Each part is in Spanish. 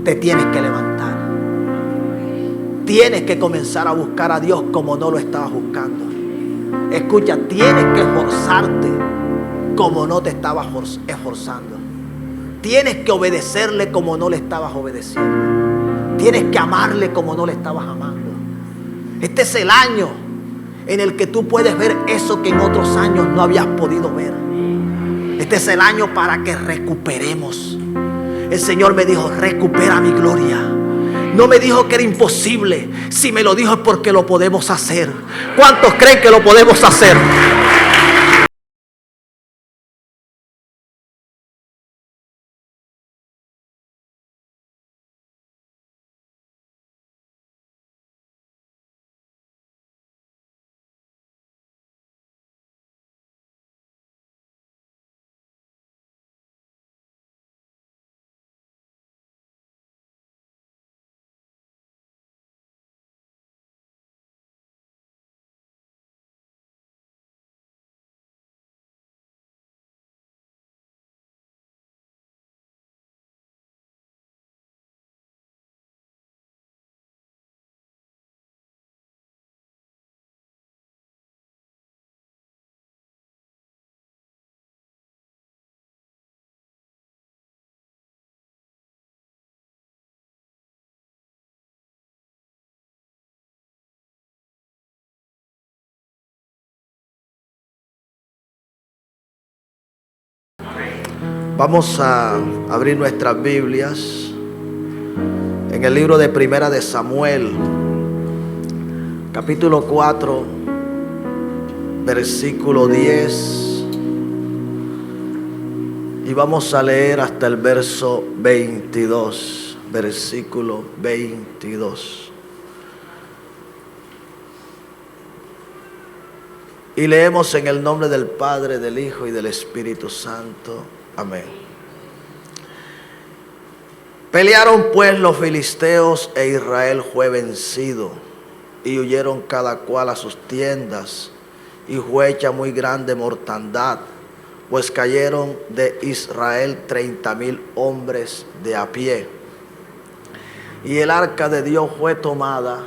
te tienes que levantar. Tienes que comenzar a buscar a Dios como no lo estabas buscando. Escucha, tienes que esforzarte como no te estabas esforzando. Tienes que obedecerle como no le estabas obedeciendo. Tienes que amarle como no le estabas amando. Este es el año en el que tú puedes ver eso que en otros años no habías podido ver. Este es el año para que recuperemos. El Señor me dijo, recupera mi gloria. No me dijo que era imposible. Si me lo dijo es porque lo podemos hacer. ¿Cuántos creen que lo podemos hacer? Vamos a abrir nuestras Biblias en el libro de Primera de Samuel, capítulo 4, versículo 10. Y vamos a leer hasta el verso 22, versículo 22. Y leemos en el nombre del Padre, del Hijo y del Espíritu Santo. Amén. Pelearon pues los filisteos e Israel fue vencido, y huyeron cada cual a sus tiendas, y fue hecha muy grande mortandad, pues cayeron de Israel 30,000 hombres de a pie. Y el arca de Dios fue tomada,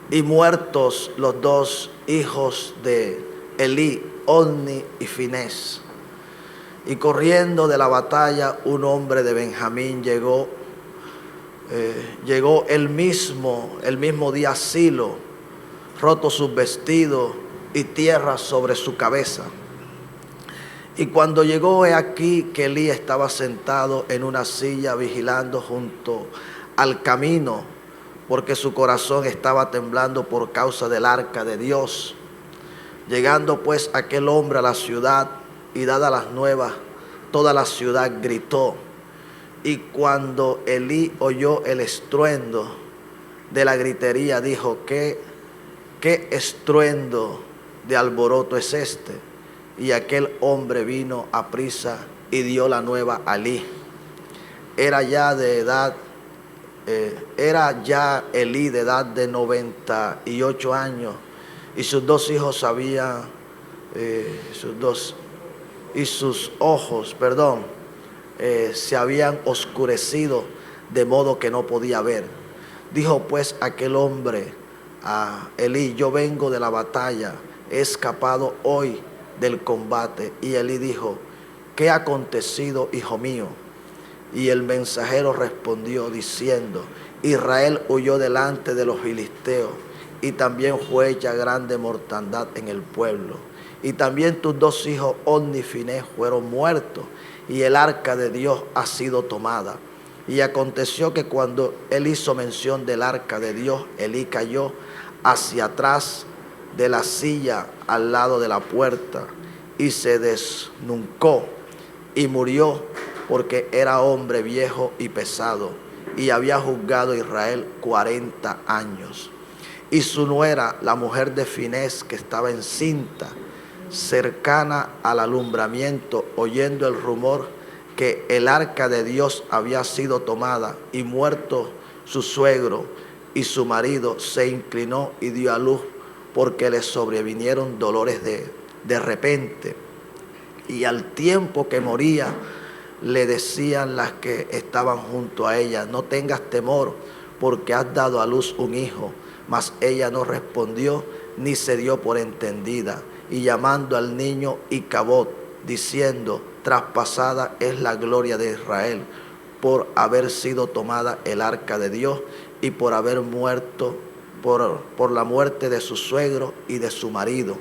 y muertos los dos hijos de Elí, Ofni y Finés. Y corriendo de la batalla, un hombre de Benjamín llegó el mismo día a Silo, roto sus vestidos y tierra sobre su cabeza. Y cuando llegó, he aquí que Elí estaba sentado en una silla vigilando junto al camino, porque su corazón estaba temblando por causa del arca de Dios. Llegando pues aquel hombre a la ciudad y dadas las nuevas, toda la ciudad gritó. Y cuando Elí oyó el estruendo de la gritería, dijo, ¿qué estruendo de alboroto es este? Y aquel hombre vino aprisa y dio la nueva a Elí. Era ya Elí de edad de 98 años, y sus dos hijos sus ojos se habían oscurecido, de modo que no podía ver. Dijo pues aquel hombre a Elí, yo vengo de la batalla, he escapado hoy del combate. Y Elí dijo, ¿qué ha acontecido, hijo mío? Y el mensajero respondió diciendo, Israel huyó delante de los filisteos, y también fue hecha grande mortandad en el pueblo. Y también tus dos hijos, Ofni y Finés, fueron muertos, y el arca de Dios ha sido tomada. Y aconteció que cuando él hizo mención del arca de Dios, Elí cayó hacia atrás de la silla al lado de la puerta, y se desnucó, y murió, porque era hombre viejo y pesado, y había juzgado a Israel 40 años. Y su nuera, la mujer de Finés, que estaba encinta, cercana al alumbramiento, oyendo el rumor que el arca de Dios había sido tomada, y muerto su suegro y su marido, se inclinó y dio a luz, porque le sobrevinieron dolores de repente. Y al tiempo que moría, le decían las que estaban junto a ella: no tengas temor, porque has dado a luz un hijo. Mas ella no respondió ni se dio por entendida, y llamando al niño Icabod, diciendo: traspasada es la gloria de Israel, por haber sido tomada el arca de Dios y por haber muerto por la muerte de su suegro y de su marido.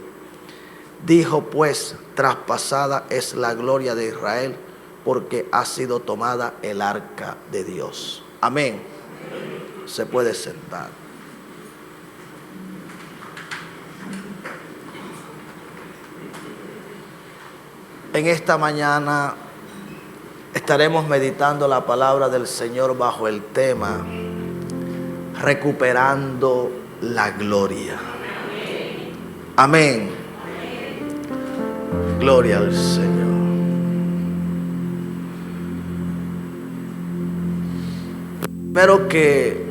Dijo pues: traspasada es la gloria de Israel, porque ha sido tomada el arca de Dios. Amén. Se puede sentar. En esta mañana estaremos meditando la palabra del Señor bajo el tema: recuperando la gloria. Amén. Gloria al Señor. Pero que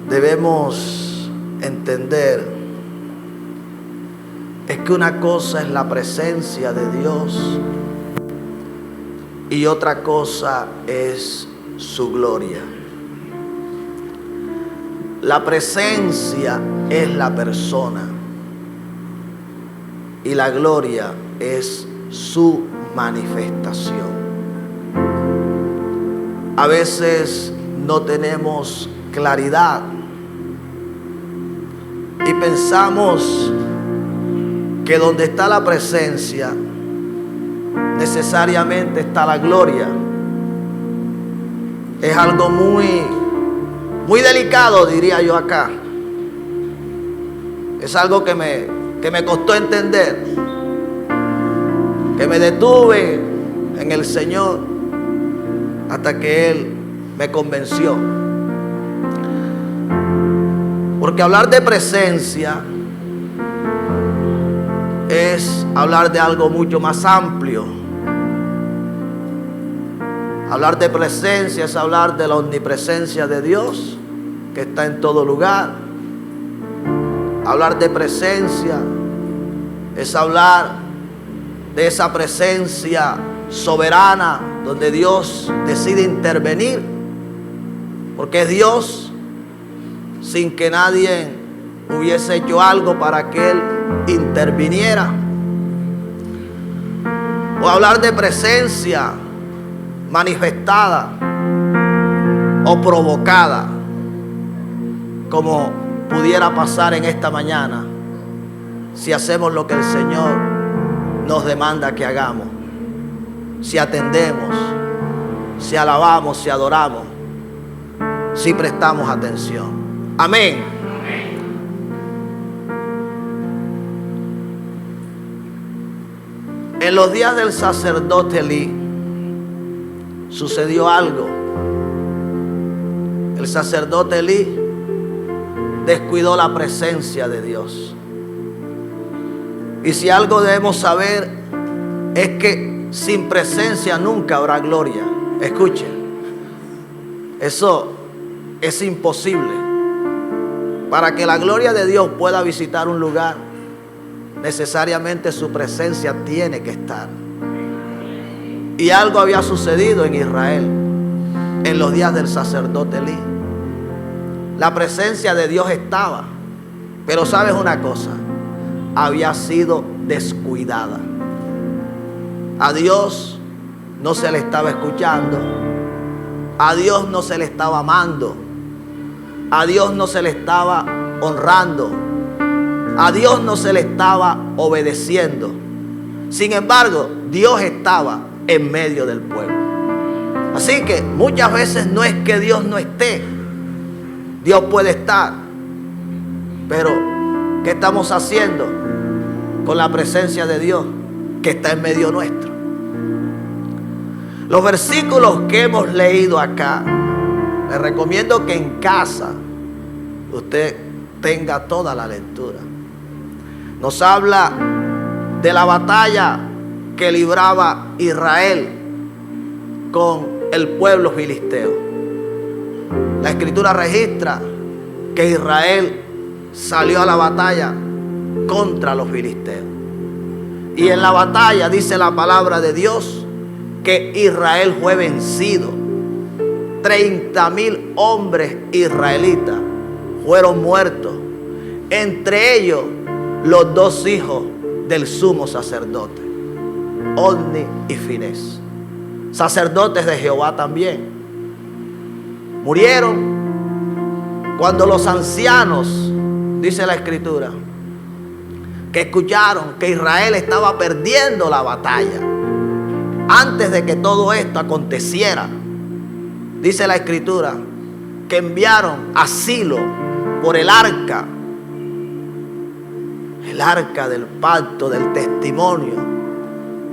debemos entender es que una cosa es la presencia de Dios y otra cosa es su gloria. La presencia es la persona y la gloria es su manifestación. A veces no tenemos claridad y pensamos que donde está la presencia necesariamente está la gloria. Es algo muy delicado, diría yo acá. Es algo que me costó entender, que me detuve en el Señor hasta que Él me convenció. Porque hablar de presencia es hablar de algo mucho más amplio. Hablar de presencia es hablar de la omnipresencia de Dios, que está en todo lugar. Hablar de presencia es hablar de esa presencia soberana donde Dios decide intervenir, porque es Dios, sin que nadie hubiese hecho algo para que Él interviniera. O hablar de presencia manifestada o provocada, como pudiera pasar en esta mañana si hacemos lo que el Señor nos demanda que hagamos, si atendemos, si alabamos, si adoramos, si prestamos atención. Amén. En los días del sacerdote Elí sucedió algo. El sacerdote Elí descuidó la presencia de Dios. Y si algo debemos saber es que sin presencia nunca habrá gloria. Escuchen, eso es imposible. Para que la gloria de Dios pueda visitar un lugar, necesariamente su presencia tiene que estar. Y algo había sucedido en Israel en los días del sacerdote Elí. La presencia de Dios estaba, pero sabes una cosa, había sido descuidada. A Dios no se le estaba escuchando, a Dios no se le estaba amando, a Dios no se le estaba honrando, a Dios no se le estaba obedeciendo. Sin embargo, Dios estaba en medio del pueblo. Así que muchas veces no es que Dios no esté. Dios puede estar. Pero ¿qué estamos haciendo con la presencia de Dios que está en medio nuestro? Los versículos que hemos leído acá, les recomiendo que en casa usted tenga toda la lectura. Nos habla de la batalla que libraba Israel con el pueblo filisteo. La escritura registra que Israel salió a la batalla contra los filisteos. Y en la batalla dice la palabra de Dios que Israel fue vencido. 30,000 hombres israelitas fueron muertos. Entre ellos los 2 hijos del sumo sacerdote, Ofni y Finés, sacerdotes de Jehová también. Murieron cuando los ancianos, dice la escritura, que escucharon que Israel estaba perdiendo la batalla. Antes de que todo esto aconteciera, dice la escritura, que enviaron a Silo por el arca del pacto, del testimonio,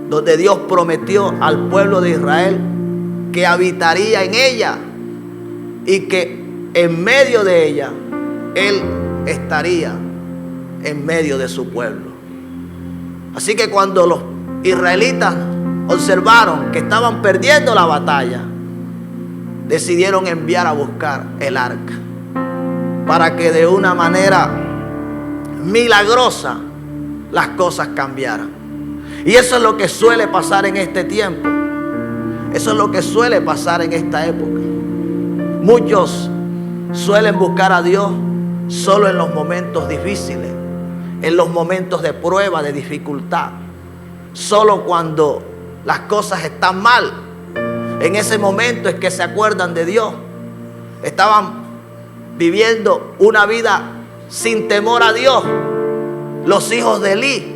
donde Dios prometió al pueblo de Israel que habitaría en ella y que en medio de ella Él estaría en medio de su pueblo. Así que cuando los israelitas observaron que estaban perdiendo la batalla, decidieron enviar a buscar el arca para que de una manera milagrosa las cosas cambiaran. Y eso es lo que suele pasar en este tiempo. Eso es lo que suele pasar en esta época. Muchos suelen buscar a Dios solo en los momentos difíciles, en los momentos de prueba, de dificultad. Solo cuando las cosas están mal, en ese momento es que se acuerdan de Dios. Estaban viviendo una vida sin temor a Dios. Los hijos de Elí,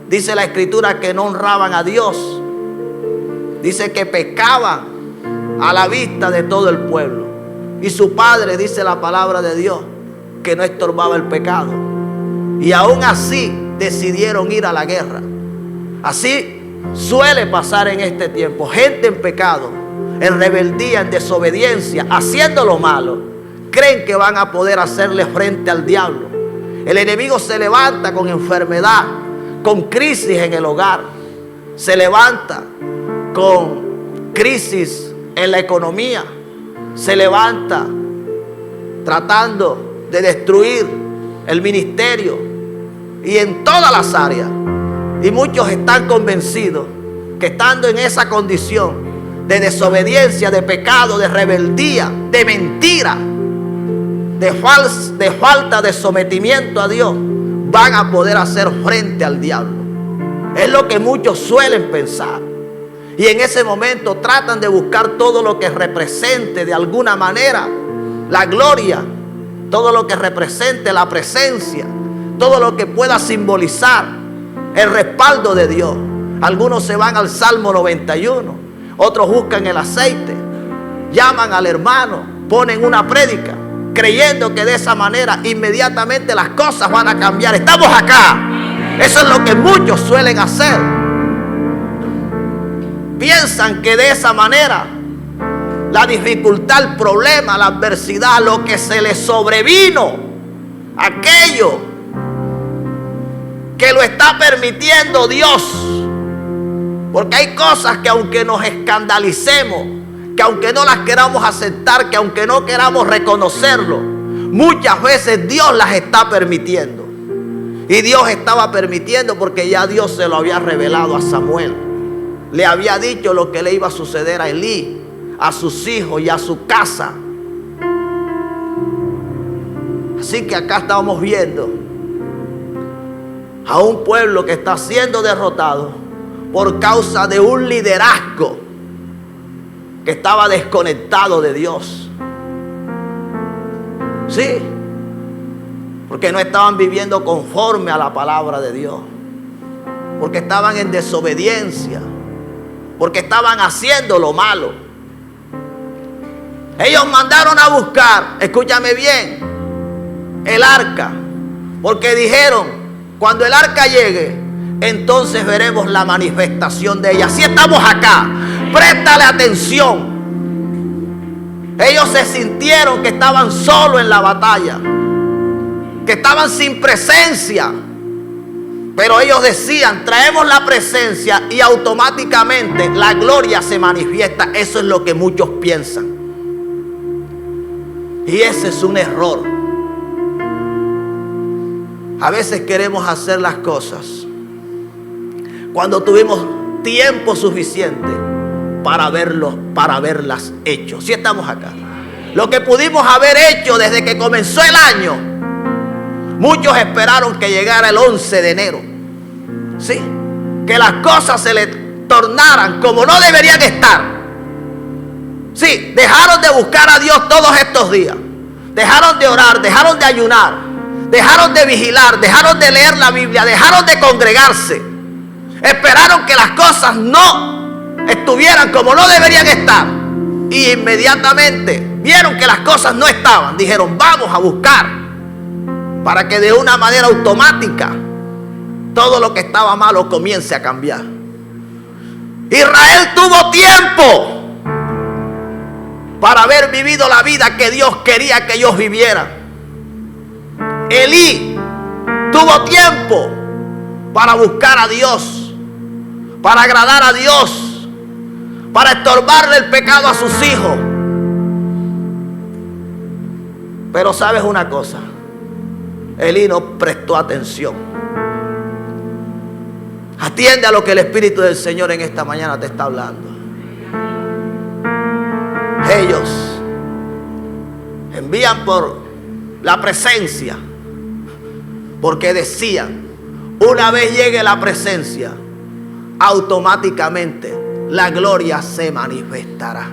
dice la escritura, que no honraban a Dios. Dice que pecaban a la vista de todo el pueblo. Y su padre, dice la palabra de Dios, que no estorbaba el pecado. Y aún así decidieron ir a la guerra. Así suele pasar en este tiempo. Gente en pecado, en rebeldía, en desobediencia, haciendo lo malo, creen que van a poder hacerle frente al diablo. El enemigo se levanta con enfermedad, con crisis en el hogar. Se levanta con crisis en la economía. Se levanta tratando de destruir el ministerio y en todas las áreas. Y muchos están convencidos que estando en esa condición de desobediencia, de pecado, de rebeldía, de mentira, de falta de sometimiento a Dios, van a poder hacer frente al diablo. Es lo que muchos suelen pensar. Y en ese momento tratan de buscar todo lo que represente de alguna manera la gloria, todo lo que represente la presencia, todo lo que pueda simbolizar el respaldo de Dios. Algunos se van al Salmo 91, otros buscan el aceite, llaman al hermano, ponen una prédica, creyendo que de esa manera inmediatamente las cosas van a cambiar. Estamos acá. Eso es lo que muchos suelen hacer. Piensan que de esa manera la dificultad, el problema, la adversidad, lo que se les sobrevino, aquello que lo está permitiendo Dios. Porque hay cosas que aunque nos escandalicemos, que aunque no las queramos aceptar, que aunque no queramos reconocerlo, muchas veces Dios las está permitiendo. Y Dios estaba permitiendo porque ya Dios se lo había revelado a Samuel. Le había dicho lo que le iba a suceder a Elí, a sus hijos y a su casa. Así que acá estamos viendo a un pueblo que está siendo derrotado por causa de un liderazgo que estaba desconectado de Dios. Sí, porque no estaban viviendo conforme a la palabra de Dios, porque estaban en desobediencia, porque estaban haciendo lo malo. Ellos mandaron a buscar, escúchame bien, el arca, porque dijeron, cuando el arca llegue, entonces veremos la manifestación de ella. Si estamos acá, préstale atención. Ellos se sintieron que estaban solos en la batalla, que estaban sin presencia. Pero ellos decían, traemos la presencia y automáticamente la gloria se manifiesta. Eso es lo que muchos piensan. Y ese es un error. A veces queremos hacer las cosas cuando tuvimos tiempo suficiente para haberlas hecho. Si estamos acá. Lo que pudimos haber hecho desde que comenzó el año, muchos esperaron que llegara el 11 de enero. Sí, que las cosas se le tornaran como no deberían estar. Sí, dejaron de buscar a Dios todos estos días. Dejaron de orar, dejaron de ayunar, dejaron de vigilar, dejaron de leer la Biblia, dejaron de congregarse. Esperaron que las cosas no estuvieran como no deberían estar. Y inmediatamente vieron que las cosas no estaban. Dijeron, vamos a buscar, para que de una manera automática todo lo que estaba malo comience a cambiar. Israel tuvo tiempo para haber vivido la vida que Dios quería que ellos vivieran. Elí tuvo tiempo para buscar a Dios, para agradar a Dios, para estorbarle el pecado a sus hijos. Pero sabes una cosa, Elí no prestó atención. Atiende a lo que el Espíritu del Señor en esta mañana te está hablando. Ellos envían por la presencia, porque decían, una vez llegue la presencia, automáticamente la gloria se manifestará.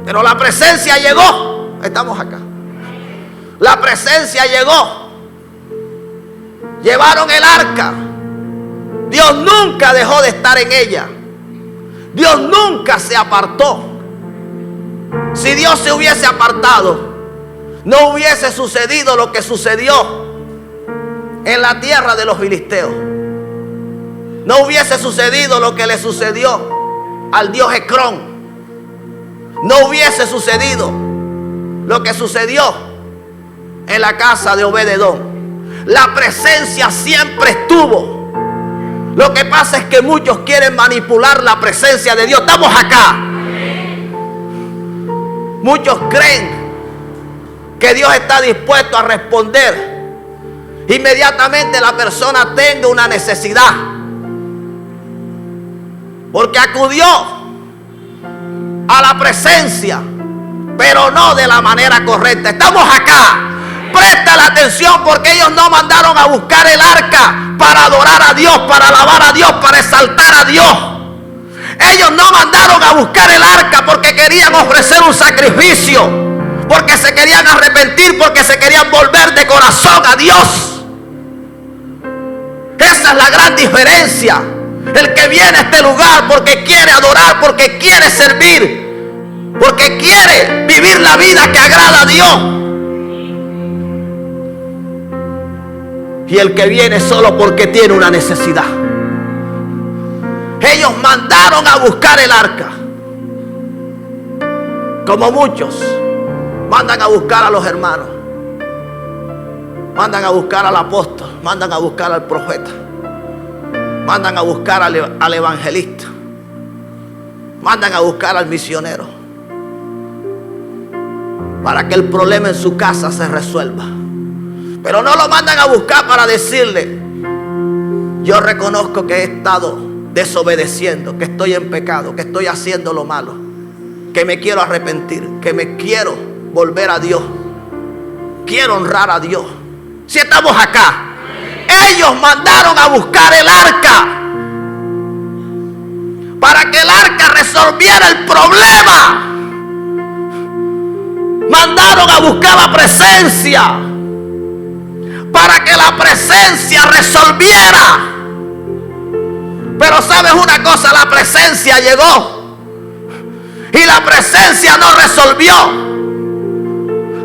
Pero la presencia llegó. Estamos acá. La presencia llegó. Llevaron el arca. Dios nunca dejó de estar en ella. Dios nunca se apartó. Si Dios se hubiese apartado, no hubiese sucedido lo que sucedió en la tierra de los filisteos. No hubiese sucedido lo que le sucedió al dios Ecrón. No hubiese sucedido lo que sucedió en la casa de Obed-Edom. La presencia siempre estuvo. Lo que pasa es que muchos quieren manipular la presencia de Dios. Estamos acá. Muchos creen que Dios está dispuesto a responder inmediatamente la persona tenga una necesidad, porque acudió a la presencia, pero no de la manera correcta. Estamos acá. Presta la atención, porque ellos no mandaron a buscar el arca para adorar a Dios, para alabar a Dios, para exaltar a Dios. Ellos no mandaron a buscar el arca porque querían ofrecer un sacrificio, porque se querían arrepentir, porque se querían volver de corazón a Dios. Esa es la gran diferencia. El que viene a este lugar porque quiere adorar, porque quiere servir, porque quiere vivir la vida que agrada a Dios. Y el que viene solo porque tiene una necesidad. Ellos mandaron a buscar el arca, como muchos mandan a buscar a los hermanos, mandan a buscar al apóstol, mandan a buscar al profeta, mandan a buscar al evangelista, mandan a buscar al misionero, para que el problema en su casa se resuelva. Pero no lo mandan a buscar para decirle, yo reconozco que he estado desobedeciendo, que estoy en pecado, que estoy haciendo lo malo, que me quiero arrepentir, que me quiero volver a Dios, quiero honrar a Dios. Si estamos acá, ellos mandaron a buscar el arca para que el arca resolviera el problema. Mandaron a buscar la presencia para que la presencia resolviera. Pero sabes una cosa, la presencia llegó y la presencia no resolvió.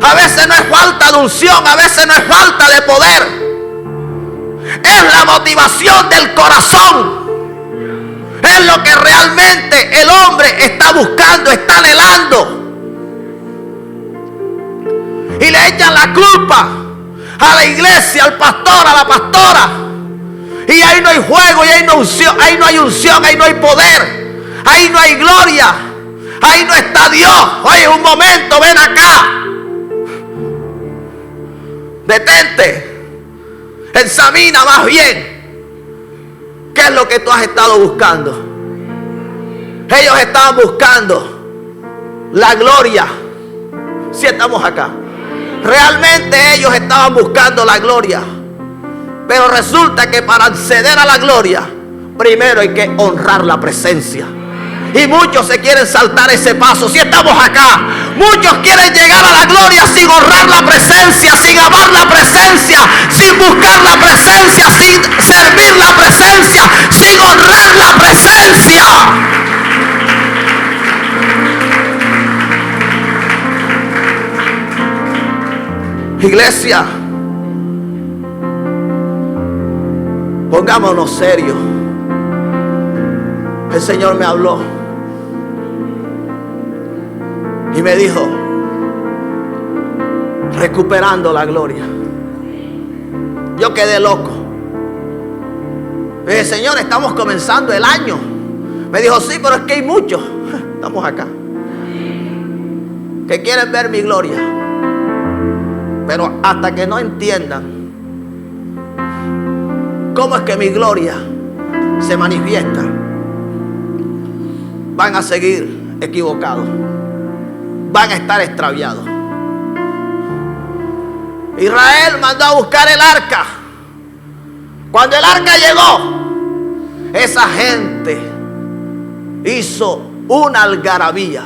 A veces no es falta de unción, a veces no es falta de poder, es la motivación del corazón. Es lo que realmente el hombre está buscando, está anhelando. Y le echan la culpa a la iglesia, al pastor, a la pastora. Y ahí no hay fuego, y ahí no hay unción, ahí no hay poder, ahí no hay gloria, ahí no está Dios. Oye, un momento, ven acá. Detente. Examina más bien ¿Qué es lo que tú has estado buscando? Ellos estaban buscando la gloria. Si estamos acá. Realmente ellos estaban buscando la gloria. Pero resulta que para acceder a la gloria, primero hay que honrar la presencia. Y muchos se quieren saltar ese paso. Si estamos acá, muchos quieren llegar a la gloria sin honrar la presencia, sin amar la presencia, sin buscar la presencia, sin servir la presencia, sin honrar la presencia. Iglesia, pongámonos serios. El Señor me habló y me dijo: recuperando la gloria. Yo quedé loco. Me dije: Señor, estamos comenzando el año. Me dijo: sí, pero es que hay muchos. Estamos acá que quieren ver mi gloria, pero hasta que no entiendan cómo es que mi gloria se manifiesta, van a seguir equivocados, van a estar extraviados. Israel mandó a buscar el arca. Cuando el arca llegó, esa gente hizo una algarabía.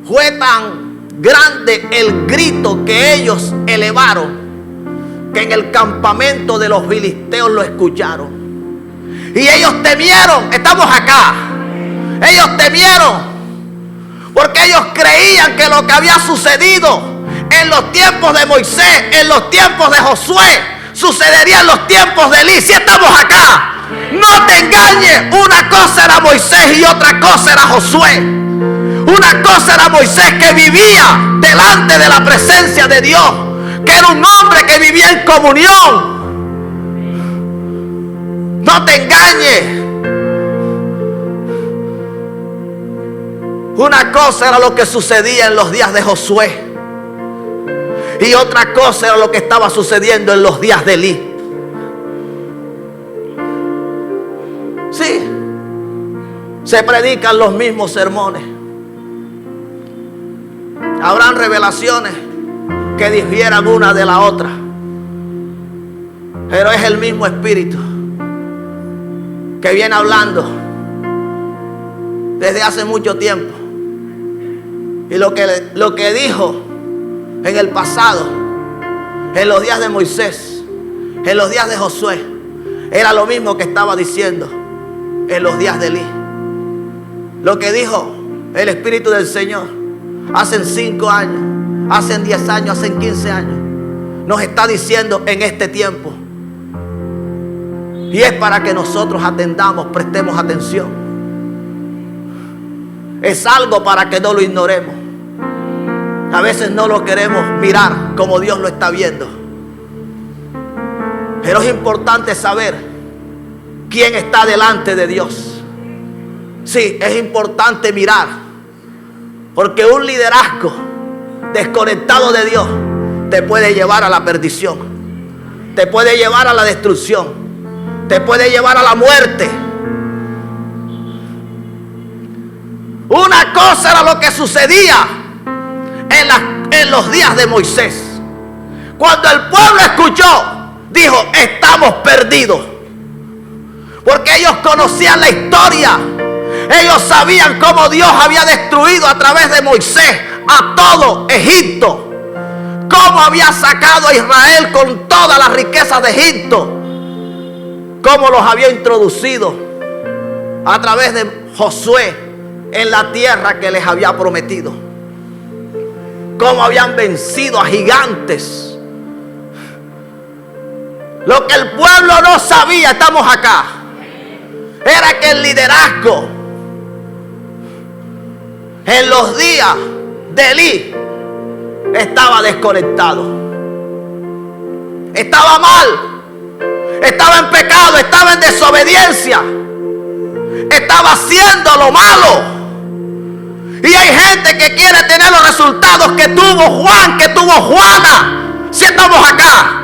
Fue tan grande el grito que ellos elevaron que en el campamento de los filisteos lo escucharon. Y ellos temieron. Estamos acá. Ellos temieron porque ellos creían que lo que había sucedido en los tiempos de Moisés, en los tiempos de Josué, sucedería en los tiempos de Elí. Si estamos acá, no te engañes. Una cosa era Moisés y otra cosa era Josué. Una cosa era Moisés, que vivía delante de la presencia de Dios, que era un hombre que vivía en comunión. No te engañes. Una cosa era lo que sucedía en los días de Josué y otra cosa era lo que estaba sucediendo en los días de Elí. Sí, se predican los mismos sermones. Habrán revelaciones que difieran una de la otra, pero es el mismo Espíritu que viene hablando desde hace mucho tiempo. Y lo que dijo en el pasado, en los días de Moisés, en los días de Josué, era lo mismo que estaba diciendo en los días de Elí. Lo que dijo el Espíritu del Señor hace 5 años, hace 10 años, hace 15 años, nos está diciendo en este tiempo. Y es para que nosotros atendamos, prestemos atención. Es algo para que no lo ignoremos. A veces no lo queremos mirar como Dios lo está viendo. Pero es importante saber quién está delante de Dios. Sí, es importante mirar, porque un liderazgo desconectado de Dios te puede llevar a la perdición, te puede llevar a la destrucción, te puede llevar a la muerte. Una cosa era lo que sucedía en los días de Moisés. Cuando el pueblo escuchó, dijo: estamos perdidos. Porque ellos conocían la historia. Ellos sabían cómo Dios había destruido a través de Moisés a todo Egipto. Cómo había sacado a Israel con todas las riquezas de Egipto. Cómo los había introducido a través de Josué en la tierra que les había prometido. Cómo habían vencido a gigantes. Lo que el pueblo no sabía, estamos acá, era que el liderazgo en los días de Elí estaba desconectado. Estaba mal. Estaba en pecado. Estaba en desobediencia. Estaba haciendo lo malo. Y hay gente que quiere tener los resultados que tuvo Juan, que tuvo Juana. Si estamos acá.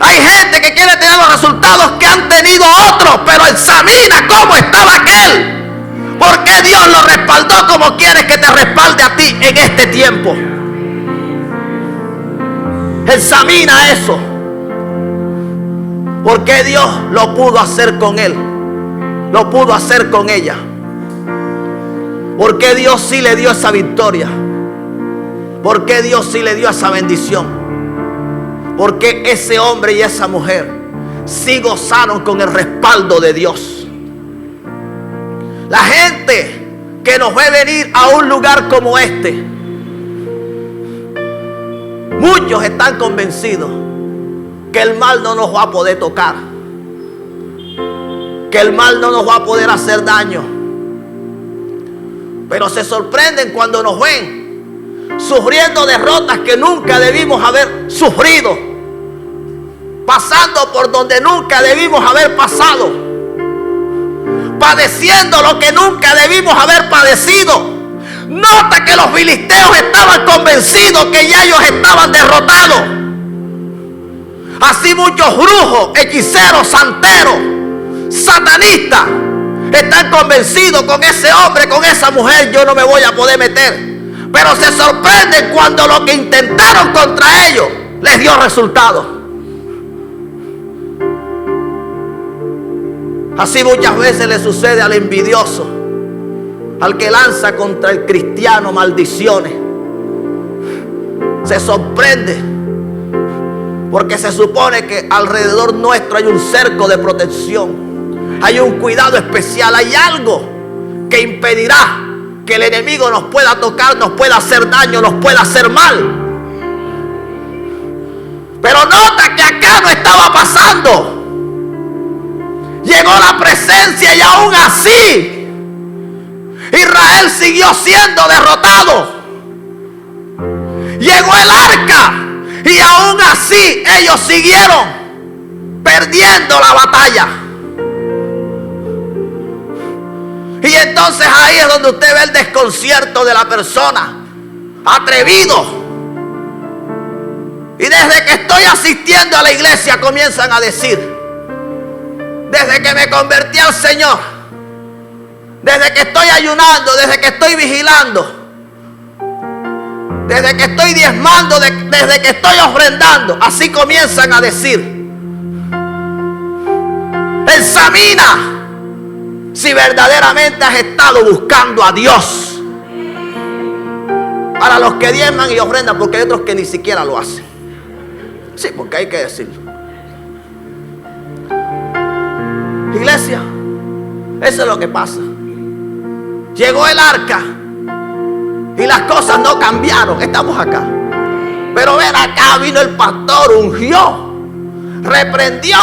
Hay gente que quiere tener los resultados que han tenido otros, pero examina cómo estaba aquel. ¿Por qué Dios lo respaldó como quieres que te respalde a ti en este tiempo? Examina eso. ¿Por qué Dios lo pudo hacer con él? Lo pudo hacer con ella. ¿Por qué Dios sí le dio esa victoria? ¿Por qué Dios sí le dio esa bendición? ¿Por qué ese hombre y esa mujer sí gozaron con el respaldo de Dios? La gente que nos ve venir a un lugar como este, muchos están convencidos que el mal no nos va a poder tocar, que el mal no nos va a poder hacer daño. Pero se sorprenden cuando nos ven sufriendo derrotas que nunca debimos haber sufrido, pasando por donde nunca debimos haber pasado, padeciendo lo que nunca debimos haber padecido. Nota que los filisteos estaban convencidos que ya ellos estaban derrotados. Así muchos brujos, hechiceros, santeros, satanistas están convencidos: con ese hombre, con esa mujer yo no me voy a poder meter. Pero se sorprenden cuando lo que intentaron contra ellos les dio resultado. Así muchas veces le sucede al envidioso, al que lanza contra el cristiano maldiciones. Se sorprende porque se supone que alrededor nuestro hay un cerco de protección, hay un cuidado especial, hay algo que impedirá que el enemigo nos pueda tocar, nos pueda hacer daño, nos pueda hacer mal. Pero nota que acá no estaba pasando. Llegó la presencia y aún así Israel siguió siendo derrotado. Llegó el arca y aún así ellos siguieron perdiendo la batalla. Y entonces ahí es donde usted ve el desconcierto de la persona, atrevido. Y desde que estoy asistiendo a la iglesia comienzan a decir: desde que me convertí al Señor, desde que estoy ayunando, desde que estoy vigilando, desde que estoy diezmando, desde que estoy ofrendando, así comienzan a decir. Examina si verdaderamente has estado buscando a Dios. Para los que diezman y ofrendan, porque hay otros que ni siquiera lo hacen. Sí, porque hay que decirlo. Iglesia, eso es lo que pasa. Llegó el arca y las cosas no cambiaron. Estamos acá. Pero ven acá, vino el pastor, ungió, reprendió,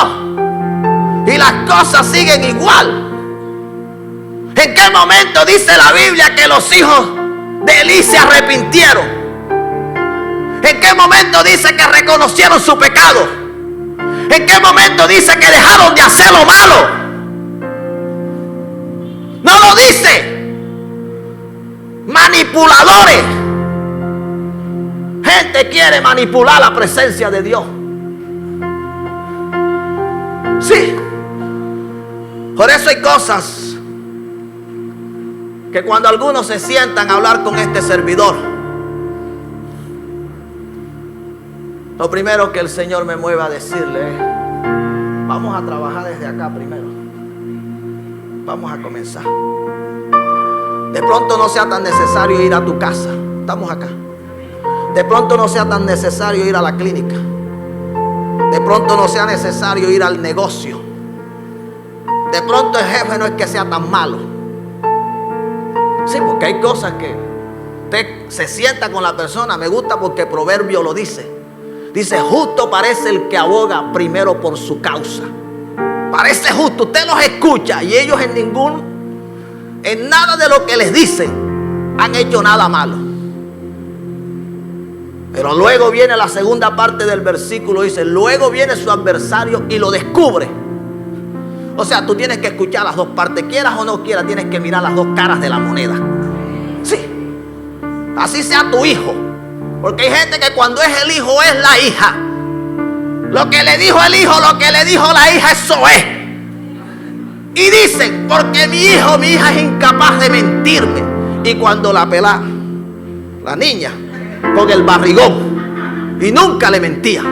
y las cosas siguen igual. ¿En qué momento dice la Biblia que los hijos de Elí se arrepintieron? ¿En qué momento dice que reconocieron su pecado? ¿En qué momento dice que dejaron de hacer lo malo? No lo dice. Manipuladores. Gente quiere manipular la presencia de Dios. Sí. Por eso hay cosas que cuando algunos se sientan a hablar con este servidor, lo primero que el Señor me mueve a decirle es: vamos a trabajar desde acá primero. Vamos a comenzar. De pronto no sea tan necesario ir a tu casa. Estamos acá. De pronto no sea tan necesario ir a la clínica. De pronto no sea necesario ir al negocio. De pronto el jefe no es que sea tan malo. Sí, porque hay cosas que usted se sienta con la persona. Me gusta porque el proverbio lo dice. Dice: justo parece el que aboga primero por su causa. Parece justo. Usted los escucha y ellos en nada de lo que les dicen han hecho nada malo. Pero luego viene la segunda parte del versículo. Dice: luego viene su adversario y lo descubre. O sea, tú tienes que escuchar las dos partes. Quieras o no quieras, tienes que mirar las dos caras de la moneda. Sí. Así sea tu hijo. Porque hay gente que cuando es el hijo es la hija. Lo que le dijo el hijo, lo que le dijo la hija, eso es. Y dicen, porque mi hijo, mi hija es incapaz de mentirme. Y cuando la pelá, la niña, con el barrigón, y nunca le mentía.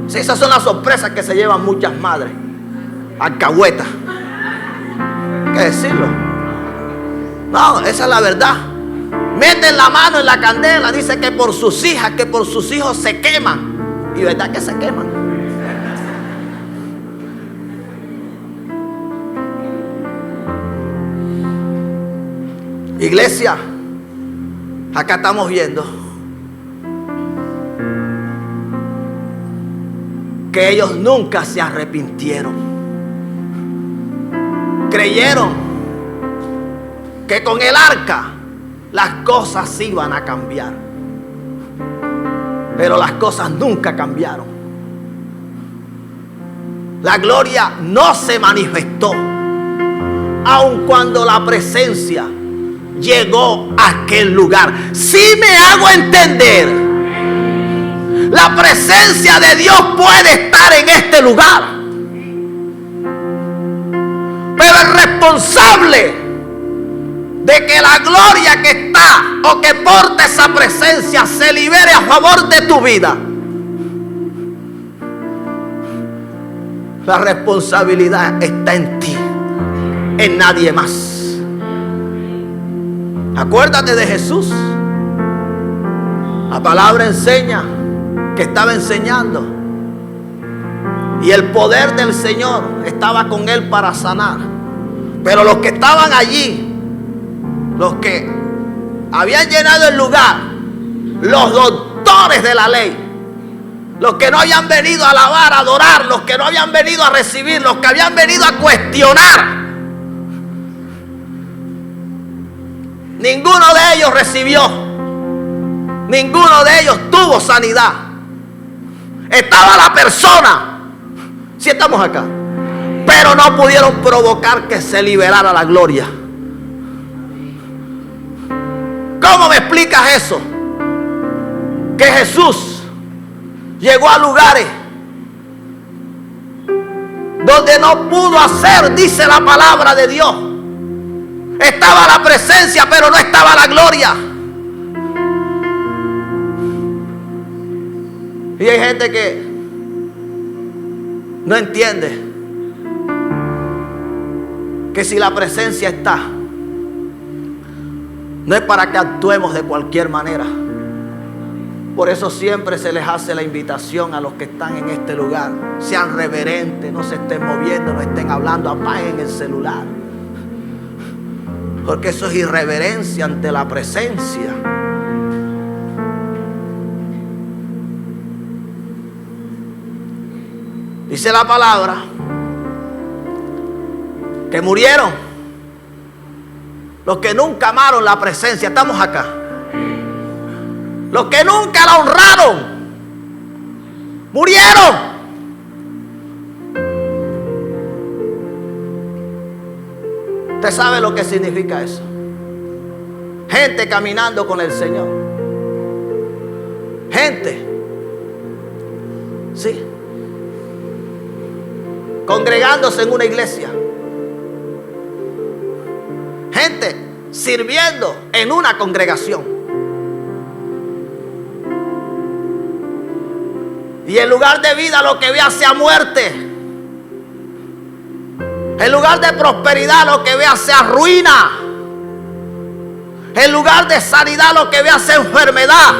Sí, esas son las sorpresas que se llevan muchas madres. Alcahueta. ¿Qué decirlo? No, esa es la verdad. Meten la mano en la candela, dice que por sus hijas, que por sus hijos se queman. Y verdad que se queman. Iglesia, acá estamos viendo que ellos nunca se arrepintieron. Creyeron que con el arca las cosas iban a cambiar. Pero las cosas nunca cambiaron. La gloria no se manifestó, aun cuando la presencia llegó a aquel lugar. Si me hago entender, la presencia de Dios puede estar en este lugar, pero el responsable de que la gloria que está o que porta esa presencia se libere a favor de tu vida, la responsabilidad está en ti, en nadie más. Acuérdate de Jesús. La palabra enseña que estaba enseñando y el poder del Señor estaba con él para sanar. Pero los que estaban allí, los que habían llenado el lugar, los doctores de la ley, los que no habían venido a alabar, a adorar, los que no habían venido a recibir, los que habían venido a cuestionar, ninguno de ellos recibió, ninguno de ellos tuvo sanidad. Estaba la persona, si estamos acá, pero no pudieron provocar que se liberara la gloria. ¿Cómo me explicas eso? Que Jesús llegó a lugares donde no pudo hacer, dice la palabra de Dios. Estaba la presencia, pero no estaba la gloria. Y hay gente que no entiende que si la presencia está, no es para que actuemos de cualquier manera. Por eso siempre se les hace la invitación a los que están en este lugar: sean reverentes, no se estén moviendo, no estén hablando, apaguen el celular, porque eso es irreverencia ante la presencia. Dice la palabra que murieron los que nunca amaron la presencia. Estamos acá. Los que nunca la honraron murieron. ¿Usted sabe lo que significa eso? Gente caminando con el Señor. Gente, sí, congregándose en una iglesia. Gente sirviendo en una congregación. Y en lugar de vida lo que vea sea muerte. En lugar de prosperidad lo que vea sea ruina. En lugar de sanidad lo que vea sea enfermedad.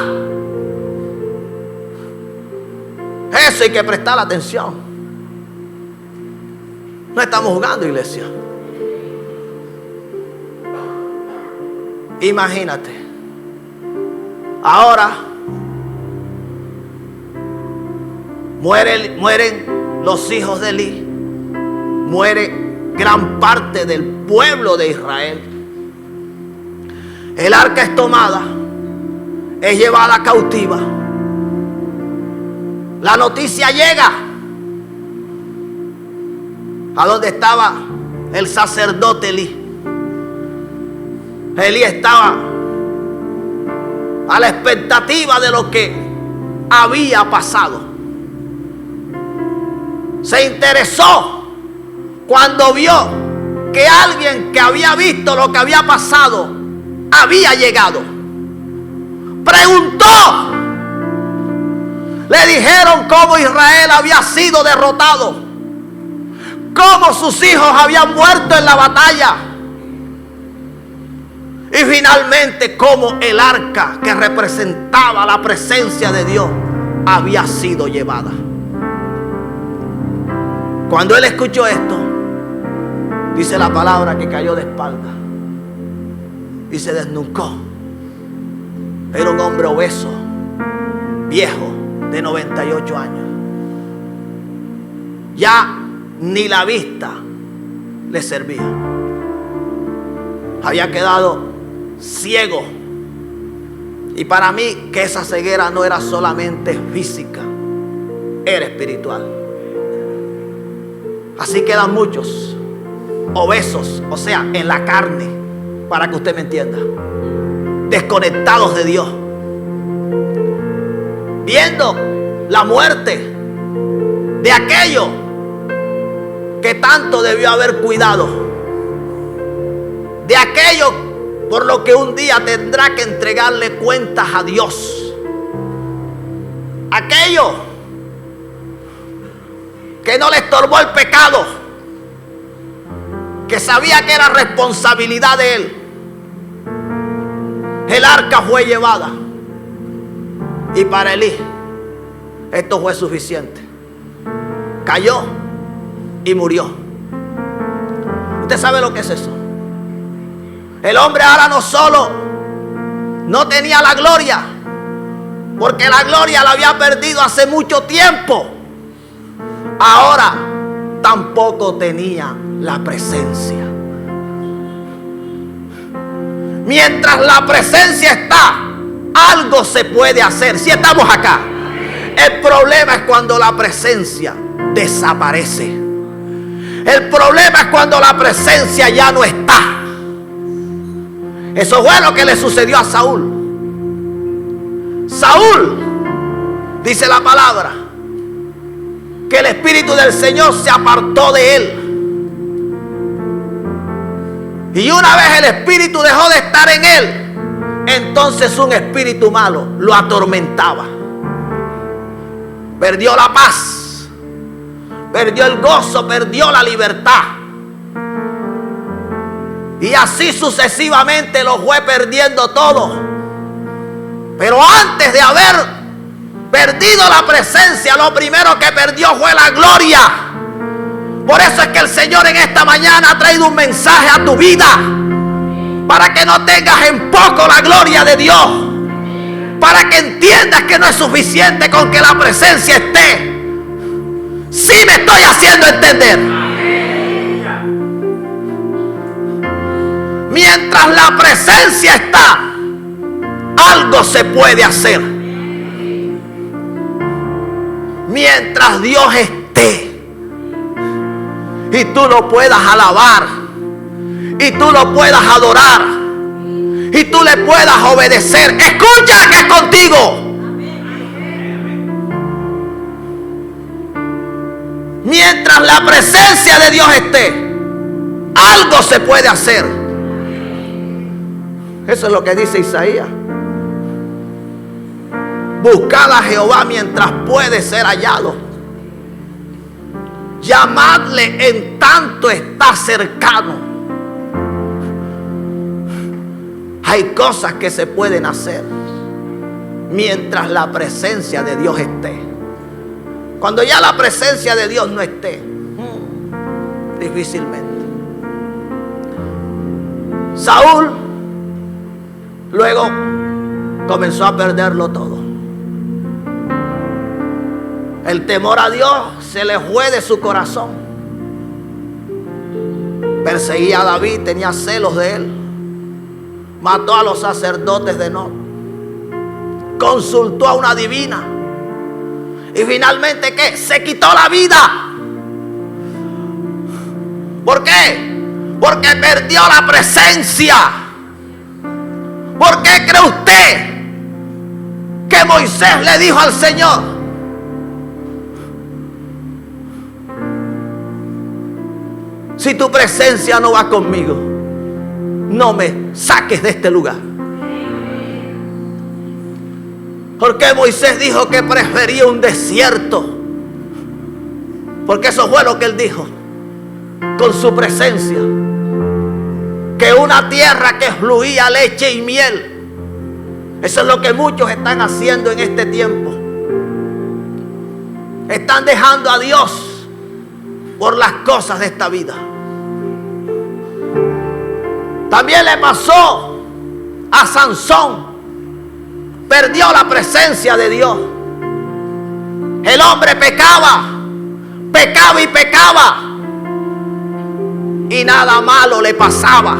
Eso hay que prestar atención. No estamos jugando, iglesia. Imagínate. Ahora mueren los hijos de Elí. Muere gran parte del pueblo de Israel. El arca es tomada, es llevada cautiva. La noticia llega a donde estaba el sacerdote Elí. Elí estaba a la expectativa de lo que había pasado. Se interesó cuando vio que alguien que había visto lo que había pasado había llegado. Preguntó. Le dijeron cómo Israel había sido derrotado, cómo sus hijos habían muerto en la batalla y finalmente cómo el arca que representaba la presencia de Dios había sido llevada. Cuando él escuchó esto, dice la palabra que cayó de espalda y se desnucó. Era un hombre obeso, viejo, de 98 años. Ya ni la vista le servía. Había quedado ciego. Y para mí que esa ceguera no era solamente física, era espiritual. Así quedan muchos obesos, o sea, en la carne, para que usted me entienda, desconectados de Dios, viendo la muerte de aquello que tanto debió haber cuidado, de aquello por lo que un día tendrá que entregarle cuentas a Dios, aquello que no le estorbó el pecado, que sabía que era responsabilidad de él. El arca fue llevada y para Elí esto fue suficiente. Cayó y murió. ¿Usted sabe lo que es eso? El hombre ahora no solo no tenía la gloria, porque la gloria la había perdido hace mucho tiempo. Ahora tampoco tenía la presencia. Mientras la presencia está, algo se puede hacer. Si estamos acá. El problema es cuando la presencia desaparece. El problema es cuando la presencia ya no está. Eso fue lo que le sucedió a Saúl. Saúl, dice la palabra, que el Espíritu del Señor se apartó de él. Y una vez el Espíritu dejó de estar en él, entonces un espíritu malo lo atormentaba. Perdió la paz, perdió el gozo, perdió la libertad. Y así sucesivamente lo fue perdiendo todo. Pero antes de haber perdido la presencia, lo primero que perdió fue la gloria. Por eso es que el Señor en esta mañana ha traído un mensaje a tu vida, para que no tengas en poco la gloria de Dios, para que entiendas que no es suficiente con que la presencia esté. Sí me estoy haciendo entender. Mientras la presencia está, algo se puede hacer. Mientras Dios esté y tú lo puedas alabar, y tú lo puedas adorar, y tú le puedas obedecer, escucha que es contigo. Mientras la presencia de Dios esté, algo se puede hacer. Eso es lo que dice Isaías. Buscad a Jehová mientras puede ser hallado. Llamadle en tanto está cercano. Hay cosas que se pueden hacer mientras la presencia de Dios esté. Cuando ya la presencia de Dios no esté, difícilmente. Saúl luego comenzó a perderlo todo. El temor a Dios se le fue de su corazón. Perseguía a David, tenía celos de él. Mató a los sacerdotes de Nob. Consultó a una divina. Y finalmente, ¿qué? Se quitó la vida. ¿Por qué? Porque perdió la presencia. ¿Por qué cree usted que que Moisés le dijo al Señor: si tu presencia no va conmigo, no me saques de este lugar. Porque Moisés dijo que prefería un desierto, porque eso fue lo que él dijo, con su presencia, que una tierra que fluía leche y miel. Eso es lo que muchos están haciendo en este tiempo. Están dejando a Dios por las cosas de esta vida. También le pasó a Sansón. Perdió la presencia de Dios. El hombre pecaba y pecaba, y nada malo le pasaba.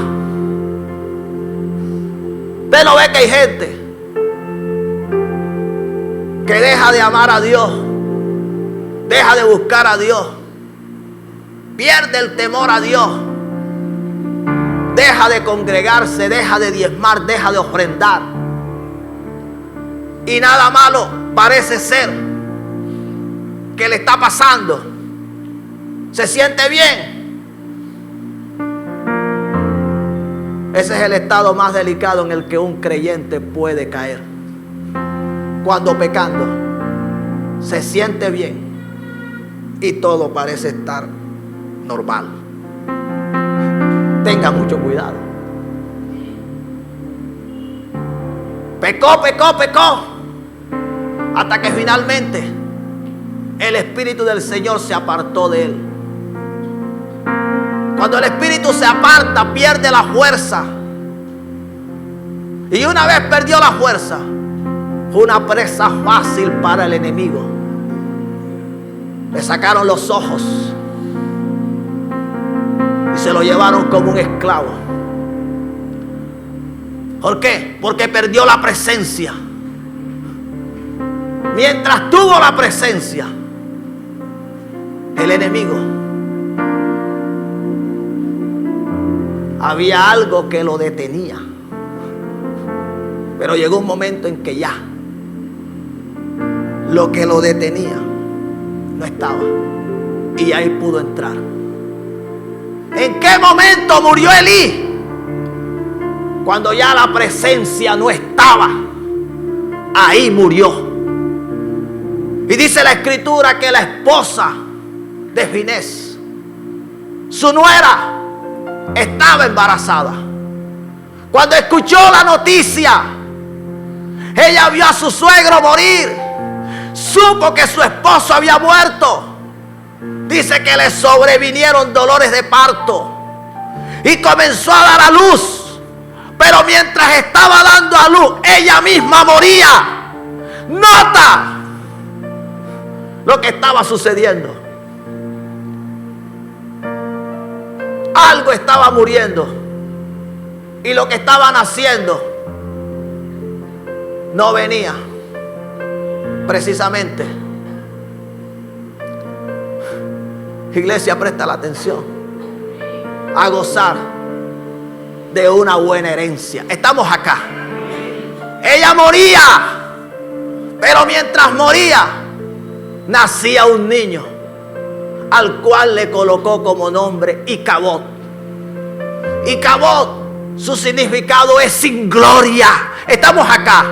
Usted no ve que hay gente que deja de amar a Dios, deja de buscar a Dios, pierde el temor a Dios, deja de congregarse, deja de diezmar, deja de ofrendar, y nada malo parece ser que le está pasando. Se siente bien. Ese es el estado más delicado en el que un creyente puede caer. Cuando pecando se siente bien y todo parece estar normal. Tenga mucho cuidado. Pecó, hasta que finalmente el Espíritu del Señor se apartó de él. Cuando el Espíritu se aparta, pierde la fuerza. Y una vez perdió la fuerza, fue una presa fácil para el enemigo. Le sacaron los ojos y se lo llevaron como un esclavo. ¿Por qué? Porque perdió la presencia. Mientras tuvo la presencia, el enemigo, había algo que lo detenía. Pero llegó un momento en que ya lo que lo detenía no estaba, y ahí pudo entrar. ¿En qué momento murió Elí? Cuando ya la presencia no estaba. Ahí murió. Y dice la escritura que la esposa de Finés, su nuera, estaba embarazada. Cuando escuchó la noticia, ella vio a su suegro morir, supo que su esposo había muerto. Dice que le sobrevinieron dolores de parto y comenzó a dar a luz. Pero mientras estaba dando a luz, ella misma moría. Nota lo que estaba sucediendo. Algo estaba muriendo, y lo que estaban haciendo no venía precisamente. Iglesia, presta la atención. A gozar de una buena herencia. Estamos acá. Ella moría, pero mientras moría, nacía un niño, al cual le colocó como nombre Icabod. Icabod, su significado es sin gloria. Estamos acá.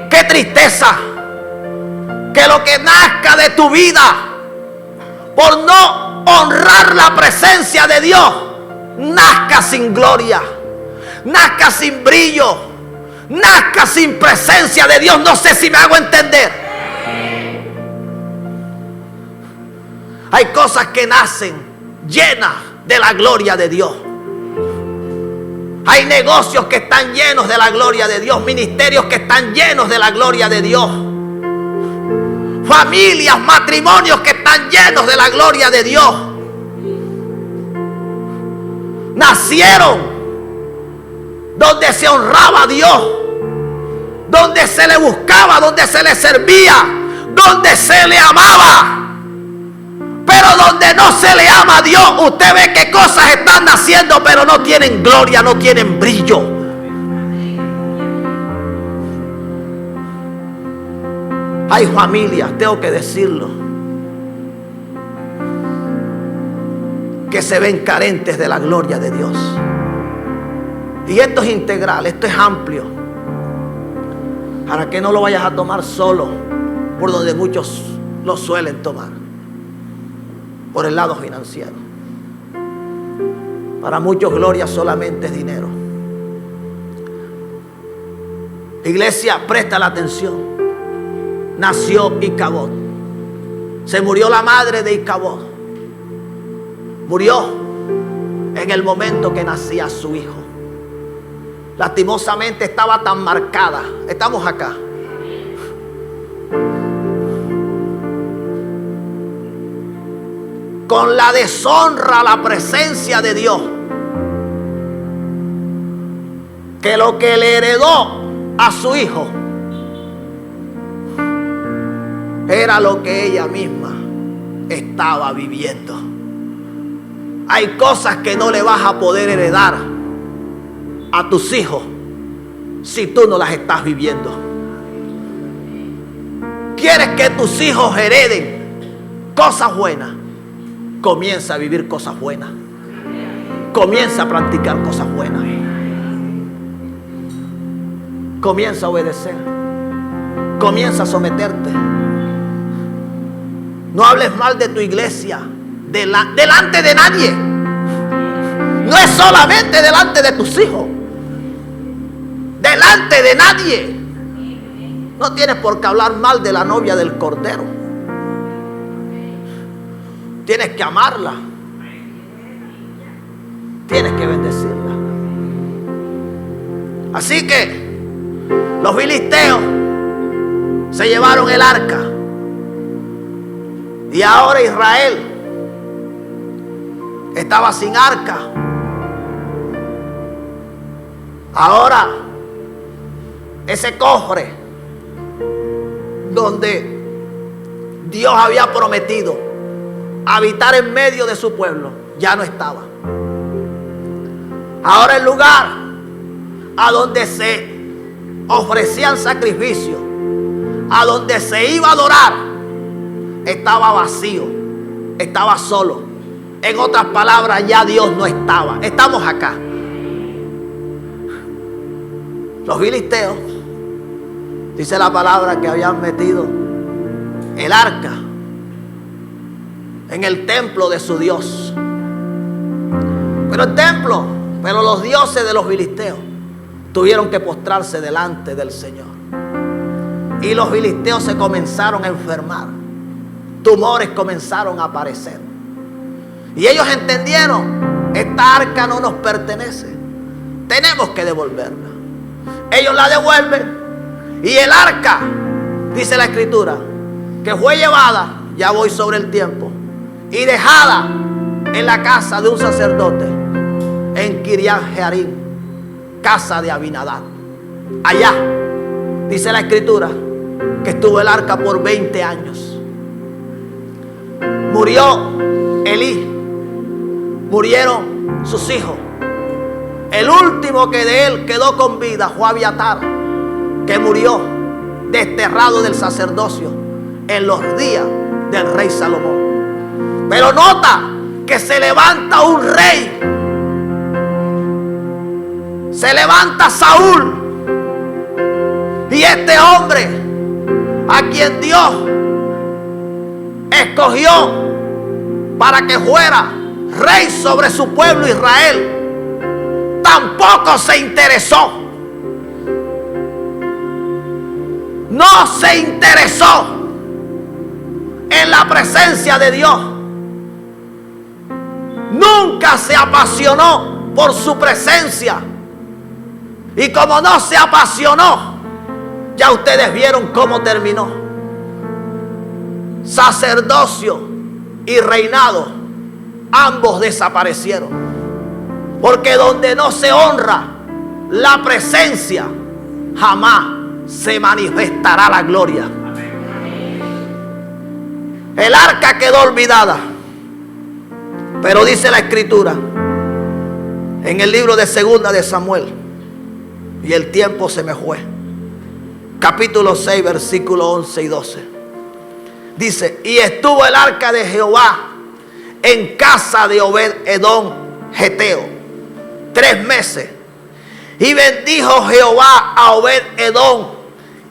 Qué tristeza que lo que nazca de tu vida por no honrar la presencia de Dios, nazca sin gloria, nazca sin brillo, nazca sin presencia de Dios. No sé si me hago entender. Hay cosas que nacen llenas de la gloria de Dios. Hay negocios que están llenos de la gloria de Dios, ministerios que están llenos de la gloria de Dios, familias, matrimonios que están llenos de la gloria de Dios. Nacieron donde se honraba a Dios, donde se le buscaba, donde se le servía, donde se le amaba. Pero donde no se le ama a Dios, usted ve que cosas están naciendo, pero no tienen gloria, no tienen brillo. Hay familias, tengo que decirlo, que se ven carentes de la gloria de Dios. Y esto es integral, esto es amplio, para que no lo vayas a tomar solo por donde muchos lo suelen tomar, por el lado financiero. Para muchos gloria solamente es dinero. Iglesia, presta la atención. Nació Icabod. Se murió la madre de Icabod. Murió en el momento que nacía su hijo. Lastimosamente estaba tan marcada. Estamos acá. Con la deshonra a la presencia de Dios, que lo que le heredó a su hijo era lo que ella misma estaba viviendo. Hay cosas que no le vas a poder heredar a tus hijos si tú no las estás viviendo. ¿Quieres que tus hijos hereden cosas buenas? Comienza a vivir cosas buenas. Comienza a practicar cosas buenas. Comienza a obedecer. Comienza a someterte. No hables mal de tu iglesia delante de nadie. No es solamente delante de tus hijos. Delante de nadie. No tienes por qué hablar mal de la novia del Cordero. Tienes que amarla. Tienes que bendecirla. Así que los filisteos se llevaron el arca. Y ahora Israel estaba sin arca. Ahora ese cofre donde Dios había prometido habitar en medio de su pueblo ya no estaba. Ahora el lugar a donde se ofrecían sacrificios, a donde se iba a adorar, estaba vacío, estaba solo. En otras palabras, ya Dios no estaba. Estamos acá. Los filisteos, dice la palabra, que habían metido el arca en el templo de su Dios. Pero los dioses de los filisteos tuvieron que postrarse delante del Señor. Y los filisteos se comenzaron a enfermar. Tumores comenzaron a aparecer. Y ellos entendieron, esta arca no nos pertenece. Tenemos que devolverla. Ellos la devuelven. Y el arca, dice la escritura, que fue llevada, ya voy sobre el tiempo, y dejada en la casa de un sacerdote en Kiriat Jearim, casa de Abinadab. Allá dice la escritura que estuvo el arca por 20 años. Murió Elí, murieron sus hijos. El último que de él quedó con vida fue Abiatar, que murió desterrado del sacerdocio en los días del rey Salomón. Pero nota que se levanta un rey. Se levanta Saúl. Y este hombre, a quien Dios escogió para que fuera rey sobre su pueblo Israel, tampoco se interesó. No se interesó en la presencia de Dios. Nunca se apasionó por su presencia. Y como no se apasionó, ya ustedes vieron cómo terminó. Sacerdocio y reinado, ambos desaparecieron. Porque donde no se honra la presencia, jamás se manifestará la gloria. El arca quedó olvidada. Pero dice la escritura en el libro de Segunda de Samuel, y el tiempo se me fue, capítulo 6, versículos 11 y 12. Dice: y estuvo el arca de Jehová en casa de Obed-edom Geteo 3 meses. Y bendijo Jehová a Obed-edom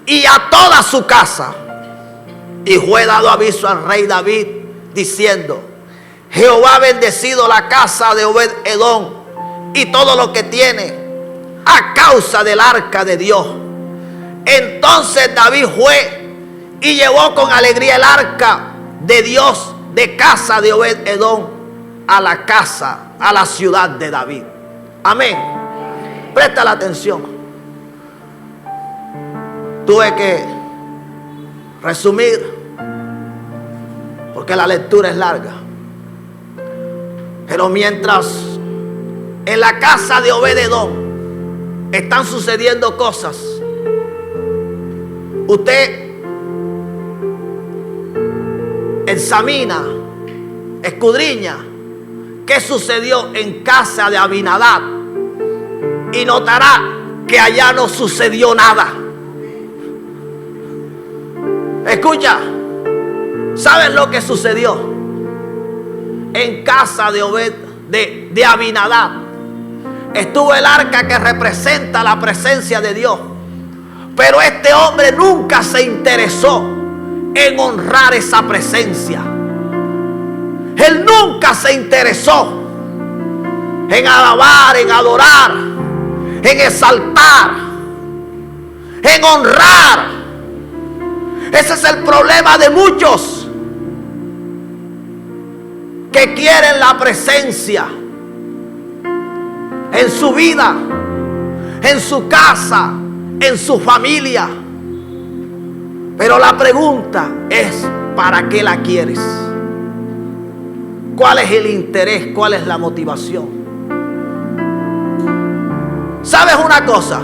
y a toda su casa. Y fue dado aviso al rey David, diciendo: Jehová ha bendecido la casa de Obed-edom y todo lo que tiene, a causa del arca de Dios. Entonces David fue y llevó con alegría el arca de Dios de casa de Obed-edom a la casa, a la ciudad de David. Amén. Presta la atención. Tuve que resumir porque la lectura es larga. Pero mientras en la casa de Obed-edom están sucediendo cosas, usted examina, escudriña qué sucedió en casa de Abinadab y notará que allá no sucedió nada. Escucha, ¿sabes lo que sucedió en casa de Abinadab? Estuvo el arca que representa la presencia de Dios, pero este hombre nunca se interesó en honrar esa presencia. Él nunca se interesó en alabar, en adorar, en exaltar, en honrar. Ese es el problema de muchos que quieren la presencia en su vida, en su casa, en su familia. Pero la pregunta es: ¿para qué la quieres? ¿Cuál es el interés? ¿Cuál es la motivación? ¿Sabes una cosa?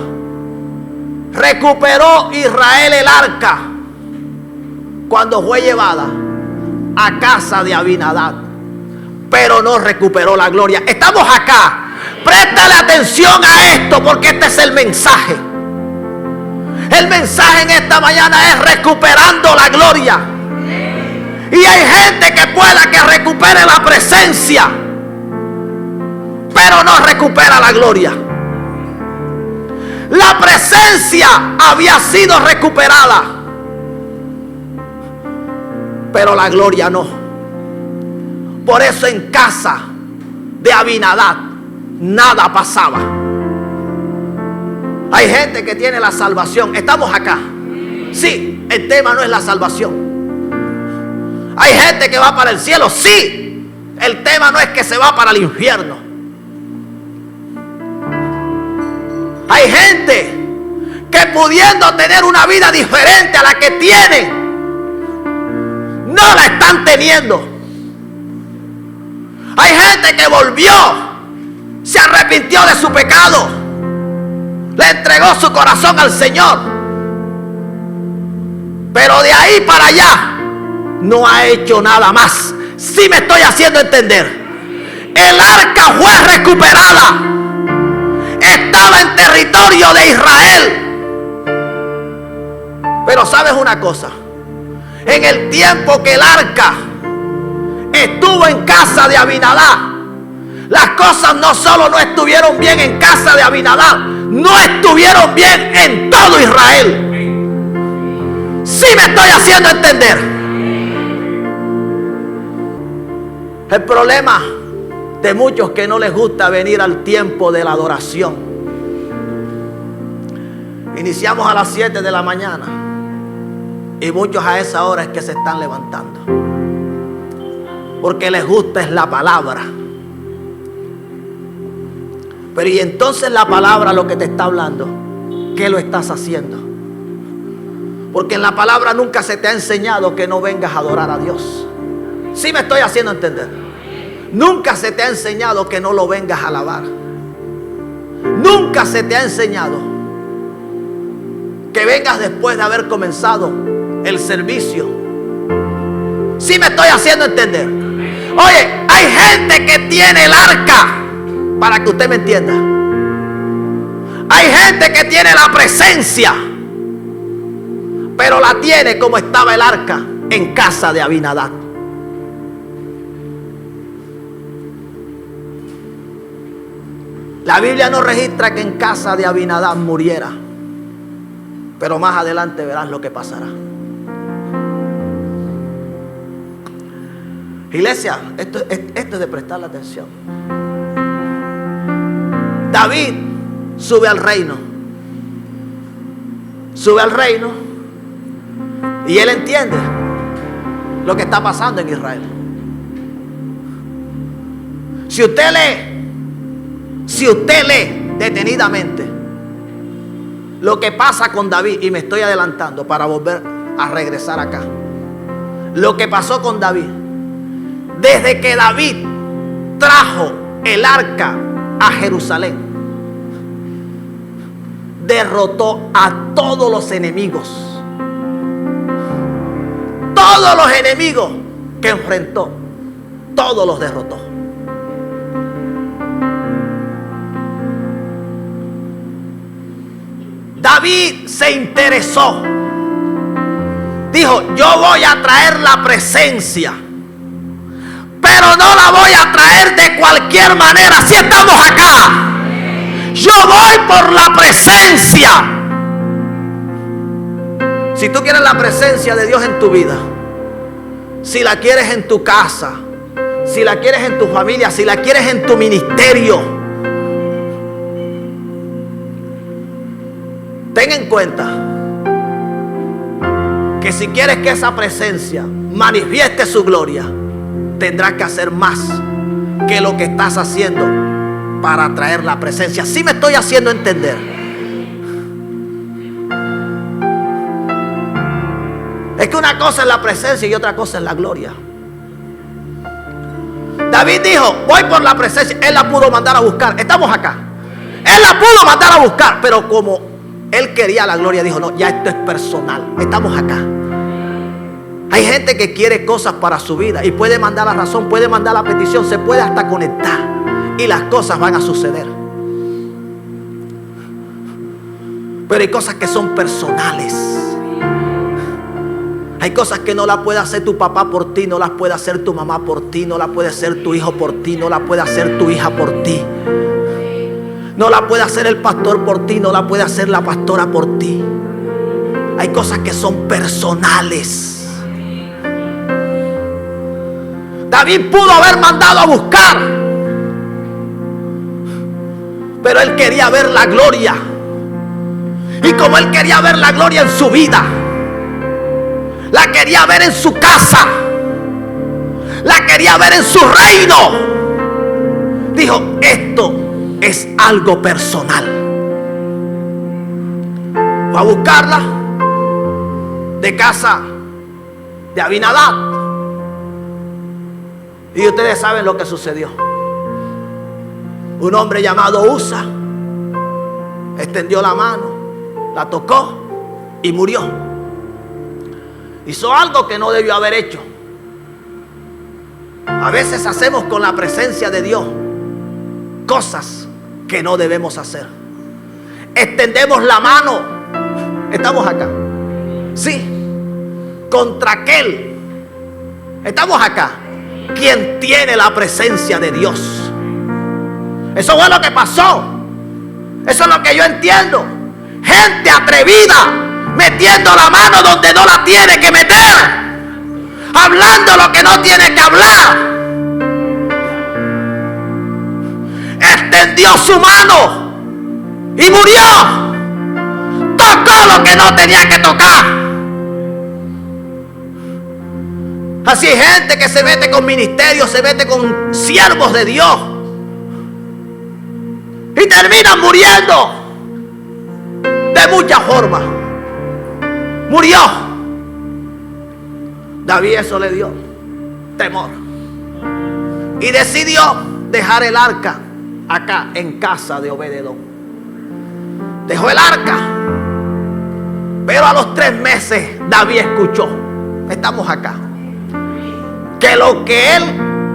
Recuperó Israel el arca cuando fue llevada a casa de Abinadab, pero no recuperó la gloria. Estamos acá. Préstale atención a esto, porque este es el mensaje. El mensaje en esta mañana es recuperando la gloria. Y hay gente que pueda que recupere la presencia, pero no recupera la gloria. La presencia había sido recuperada, pero la gloria no. Por eso en casa de Abinadab nada pasaba. Hay gente que tiene la salvación. Estamos acá. Sí, el tema no es la salvación. Hay gente que va para el cielo. Sí, el tema no es que se va para el infierno. Hay gente que, pudiendo tener una vida diferente a la que tienen, no la están teniendo. Hay gente que volvió, se arrepintió de su pecado, le entregó su corazón al Señor, pero de ahí para allá no ha hecho nada más. Si me estoy haciendo entender. El arca fue recuperada, estaba en territorio de Israel. Pero ¿sabes una cosa? En el tiempo que el arca estuvo en casa de Abinadab, las cosas no solo no estuvieron bien en casa de Abinadab, no estuvieron bien en todo Israel. Si me estoy haciendo entender. El problema de muchos que no les gusta venir al tiempo de la adoración. Iniciamos a las 7 de la mañana y muchos a esa hora es que se están levantando, porque les gusta es la palabra. Pero y entonces la palabra lo que te está hablando, ¿qué lo estás haciendo? Porque en la palabra nunca se te ha enseñado que no vengas a adorar a Dios. ¿Sí me estoy haciendo entender? Nunca se te ha enseñado que no lo vengas a alabar. Nunca se te ha enseñado que vengas después de haber comenzado el servicio. ¿Sí me estoy haciendo entender? Oye, hay gente que tiene el arca, para que usted me entienda. Hay gente que tiene la presencia, pero la tiene como estaba el arca en casa de Abinadab. La Biblia no registra que en casa de Abinadab muriera, pero más adelante verás lo que pasará. Iglesia, esto es de prestarle atención. David sube al reino. Sube al reino y él entiende lo que está pasando en Israel. Si usted lee detenidamente lo que pasa con David, y me estoy adelantando para volver a regresar acá, lo que pasó con David, desde que David trajo el arca a Jerusalén, derrotó a todos los enemigos. Todos los enemigos que enfrentó, todos los derrotó. David se interesó. Dijo: yo voy a traer la presencia, pero no la voy a traer de cualquier manera. Si estamos acá, yo voy por la presencia. Si tú quieres la presencia de Dios en tu vida, si la quieres en tu casa, si la quieres en tu familia, si la quieres en tu ministerio, ten en cuenta que si quieres que esa presencia manifieste su gloria, tendrás que hacer más que lo que estás haciendo para traer la presencia. ¿Sí me estoy haciendo entender? Es que una cosa es la presencia y otra cosa es la gloria. David dijo: voy por la presencia. Él la pudo mandar a buscar. Estamos acá. Él la pudo mandar a buscar, pero como él quería la gloria, dijo: no, ya esto es personal. Estamos acá. Hay gente que quiere cosas para su vida y puede mandar la razón, puede mandar la petición, se puede hasta conectar y las cosas van a suceder. Pero hay cosas que son personales. Hay cosas que no las puede hacer tu papá por ti, no las puede hacer tu mamá por ti, no las puede hacer tu hijo por ti, no las puede hacer tu hija por ti, no la puede hacer el pastor por ti, no la puede hacer la pastora por ti. Hay cosas que son personales. David pudo haber mandado a buscar, pero él quería ver la gloria. Y como él quería ver la gloria en su vida, la quería ver en su casa, la quería ver en su reino, dijo: esto es algo personal. Fue a buscarla de casa de Abinadab. Y ustedes saben lo que sucedió. Un hombre llamado Usa extendió la mano, la tocó y murió. Hizo algo que no debió haber hecho. A veces hacemos con la presencia de Dios cosas que no debemos hacer. Extendemos la mano. Estamos acá. Sí. Contra aquel. Estamos acá. Quien tiene la presencia de Dios. Eso fue lo que pasó. Eso es lo que yo entiendo. Gente atrevida metiendo la mano donde no la tiene que meter, hablando lo que no tiene que hablar. Extendió su mano y murió. Tocó lo que no tenía que tocar. Así hay gente que se mete con ministerios, se mete con siervos de Dios y terminan muriendo de muchas formas. Murió. David eso le dio temor y decidió dejar el arca acá en casa de Obed-edom. Dejó el arca, pero a los 3 meses David escuchó, estamos acá, que lo que él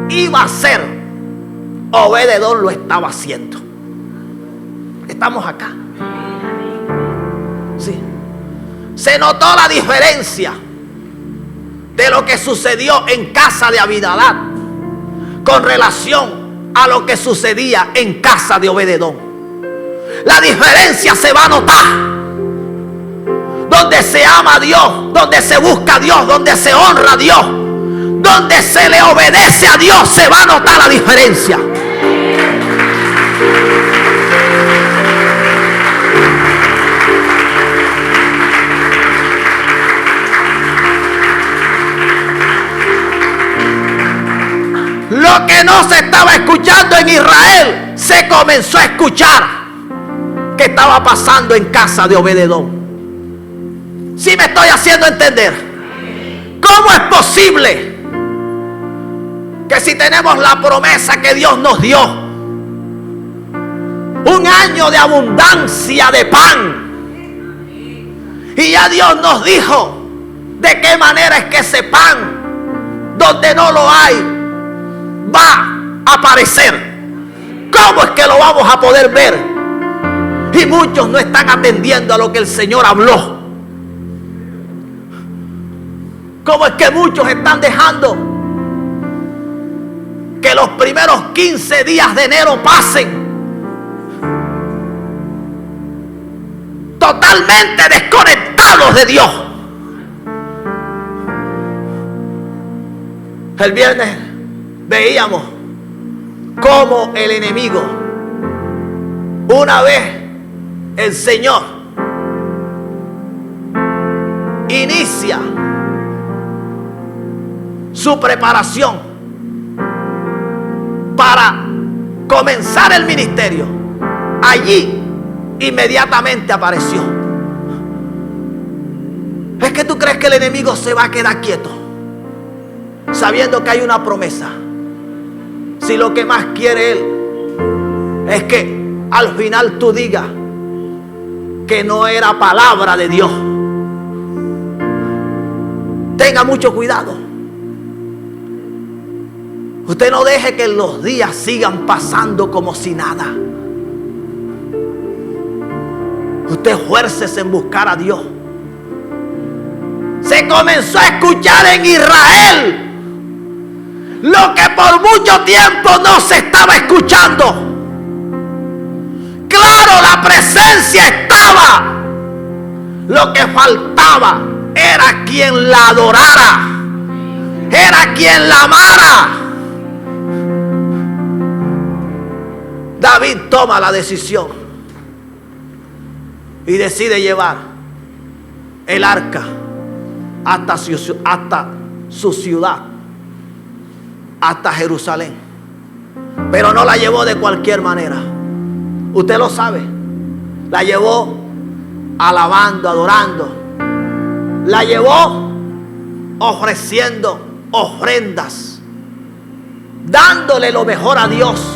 iba a hacer, Obed-edom lo estaba haciendo. Estamos acá. Sí. Se notó la diferencia de lo que sucedió en casa de Abinadab con relación a lo que sucedía en casa de Obed-edom. La diferencia se va a notar. Donde se ama a Dios, donde se busca a Dios, donde se honra a Dios, donde se le obedece a Dios, se va a notar la diferencia. Lo que no se estaba escuchando en Israel, se comenzó a escuchar que estaba pasando en casa de Obed-edom. ¿Sí me estoy haciendo entender? ¿Cómo es posible que si tenemos la promesa que Dios nos dio, un año de abundancia de pan, y ya Dios nos dijo de qué manera es que ese pan, donde no lo hay, va a aparecer? ¿Cómo es que lo vamos a poder ver? Y muchos no están atendiendo a lo que el Señor habló. ¿Cómo es que muchos están dejando que los primeros 15 días de enero pasen totalmente desconectados de Dios? El viernes veíamos cómo el enemigo, una vez el Señor inicia su preparación para comenzar el ministerio, allí inmediatamente apareció. ¿Es que tú crees que el enemigo se va a quedar quieto sabiendo que hay una promesa? Si lo que más quiere él es que al final tú digas que no era palabra de Dios. Tenga mucho cuidado. Usted no deje que los días sigan pasando como si nada. Usted esfuércese en buscar a Dios. Se comenzó a escuchar en Israel lo que por mucho tiempo no se estaba escuchando. Claro, la presencia estaba. Lo que faltaba era quien la adorara, era quien la amara. David toma la decisión y decide llevar el arca hasta su ciudad, hasta Jerusalén. Pero no la llevó de cualquier manera. Usted lo sabe. La llevó alabando, adorando. La llevó ofreciendo ofrendas, dándole lo mejor a Dios.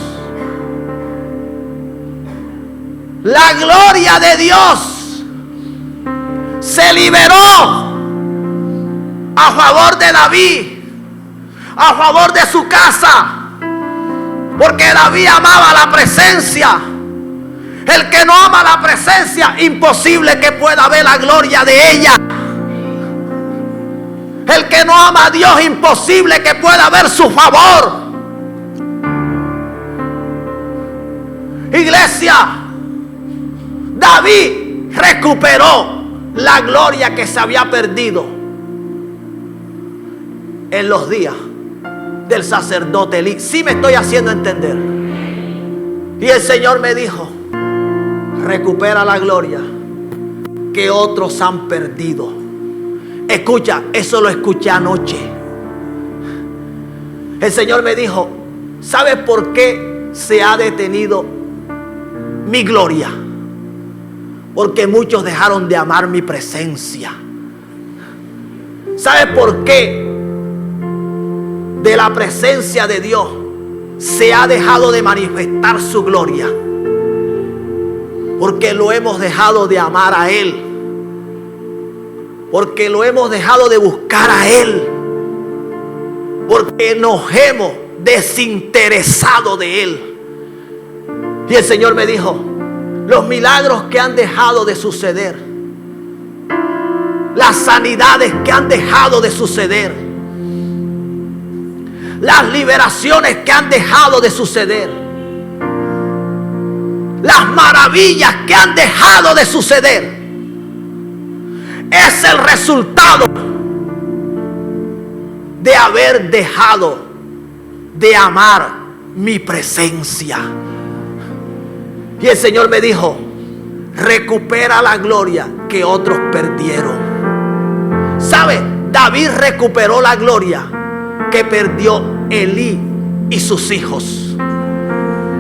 La gloria de Dios se liberó a favor de David, a favor de su casa, porque David amaba la presencia. El que no ama la presencia, imposible que pueda ver la gloria de ella. El que no ama a Dios, imposible que pueda ver su favor. Iglesia, David recuperó la gloria que se había perdido en los días del sacerdote Elí. Sí me estoy haciendo entender. Y el Señor me dijo: recupera la gloria que otros han perdido. Escucha, eso lo escuché anoche. El Señor me dijo: ¿sabes por qué se ha detenido mi gloria? Porque muchos dejaron de amar mi presencia. ¿Sabes por qué de la presencia de Dios se ha dejado de manifestar su gloria? Porque lo hemos dejado de amar a Él. Porque lo hemos dejado de buscar a Él. Porque nos hemos desinteresado de Él. Y el Señor me dijo: los milagros que han dejado de suceder las sanidades que han dejado de suceder, las liberaciones que han dejado de suceder, las maravillas que han dejado de suceder, es el resultado de haber dejado de amar mi presencia. Y el Señor me dijo: recupera la gloria que otros perdieron. ¿Sabe? David recuperó la gloria que perdió Elí y sus hijos.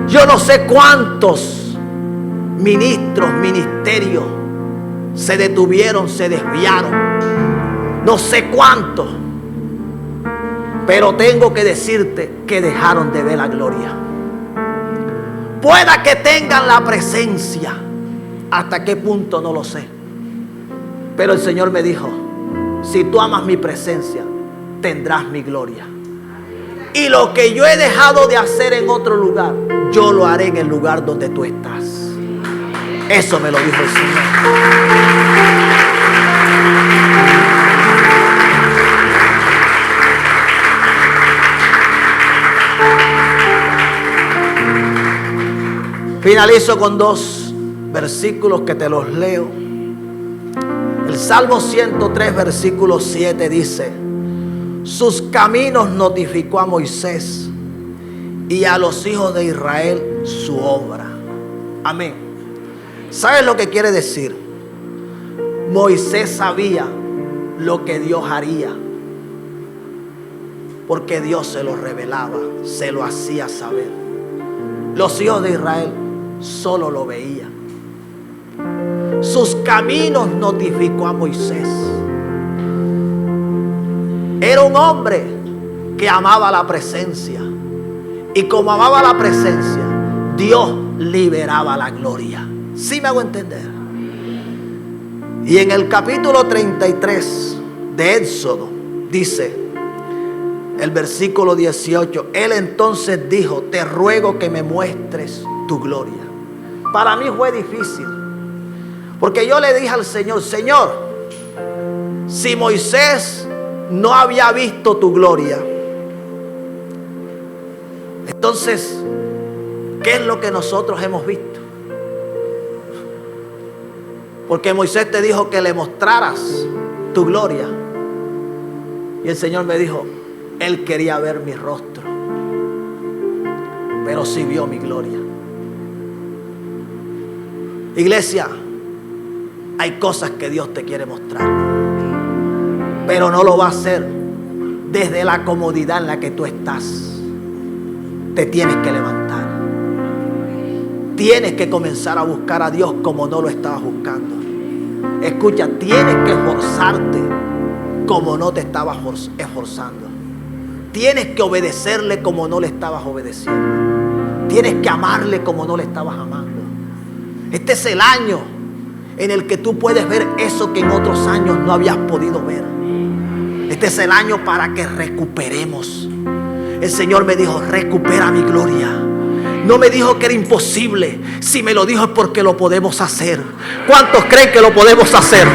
Yo no sé cuántos ministerios se detuvieron, se desviaron. No sé cuántos. Pero tengo que decirte que dejaron de ver la gloria. Pueda que tengan la presencia. ¿Hasta qué punto? No lo sé. Pero el Señor me dijo: si tú amas mi presencia, tendrás mi gloria. Y lo que yo he dejado de hacer en otro lugar, yo lo haré en el lugar donde tú estás. Eso me lo dijo el Señor. Finalizo con 2 versículos que te los leo. El Salmo 103, versículo 7 dice: sus caminos notificó a Moisés y a los hijos de Israel su obra. Amén. ¿Sabes lo que quiere decir? Moisés sabía lo que Dios haría, porque Dios se lo revelaba, se lo hacía saber. Los hijos de Israel solo lo veían. Sus caminos notificó a Moisés. Era un hombre que amaba la presencia. Y como amaba la presencia, Dios liberaba la gloria. ¿Sí me hago entender? Y en el capítulo 33 de Éxodo dice, el versículo 18: él entonces dijo: te ruego que me muestres tu gloria. Para mí fue difícil, porque yo le dije al Señor: Señor, si Moisés no había visto tu gloria, entonces, ¿qué es lo que nosotros hemos visto? Porque Moisés te dijo que le mostraras tu gloria. Y el Señor me dijo: él quería ver mi rostro, pero sí vio mi gloria. Iglesia, hay cosas que Dios te quiere mostrar, pero no lo va a hacer desde la comodidad en la que tú estás. Te tienes que levantar. Tienes que comenzar a buscar a Dios como no lo estabas buscando. Escucha, tienes que esforzarte como no te estabas esforzando. Tienes que obedecerle como no le estabas obedeciendo. Tienes que amarle como no le estabas amando. Este es el año en el que tú puedes ver eso que en otros años no habías podido ver. Este es el año para que recuperemos. El Señor me dijo: recupera mi gloria. No me dijo que era imposible. Si me lo dijo es porque lo podemos hacer. ¿Cuántos creen que lo podemos hacer?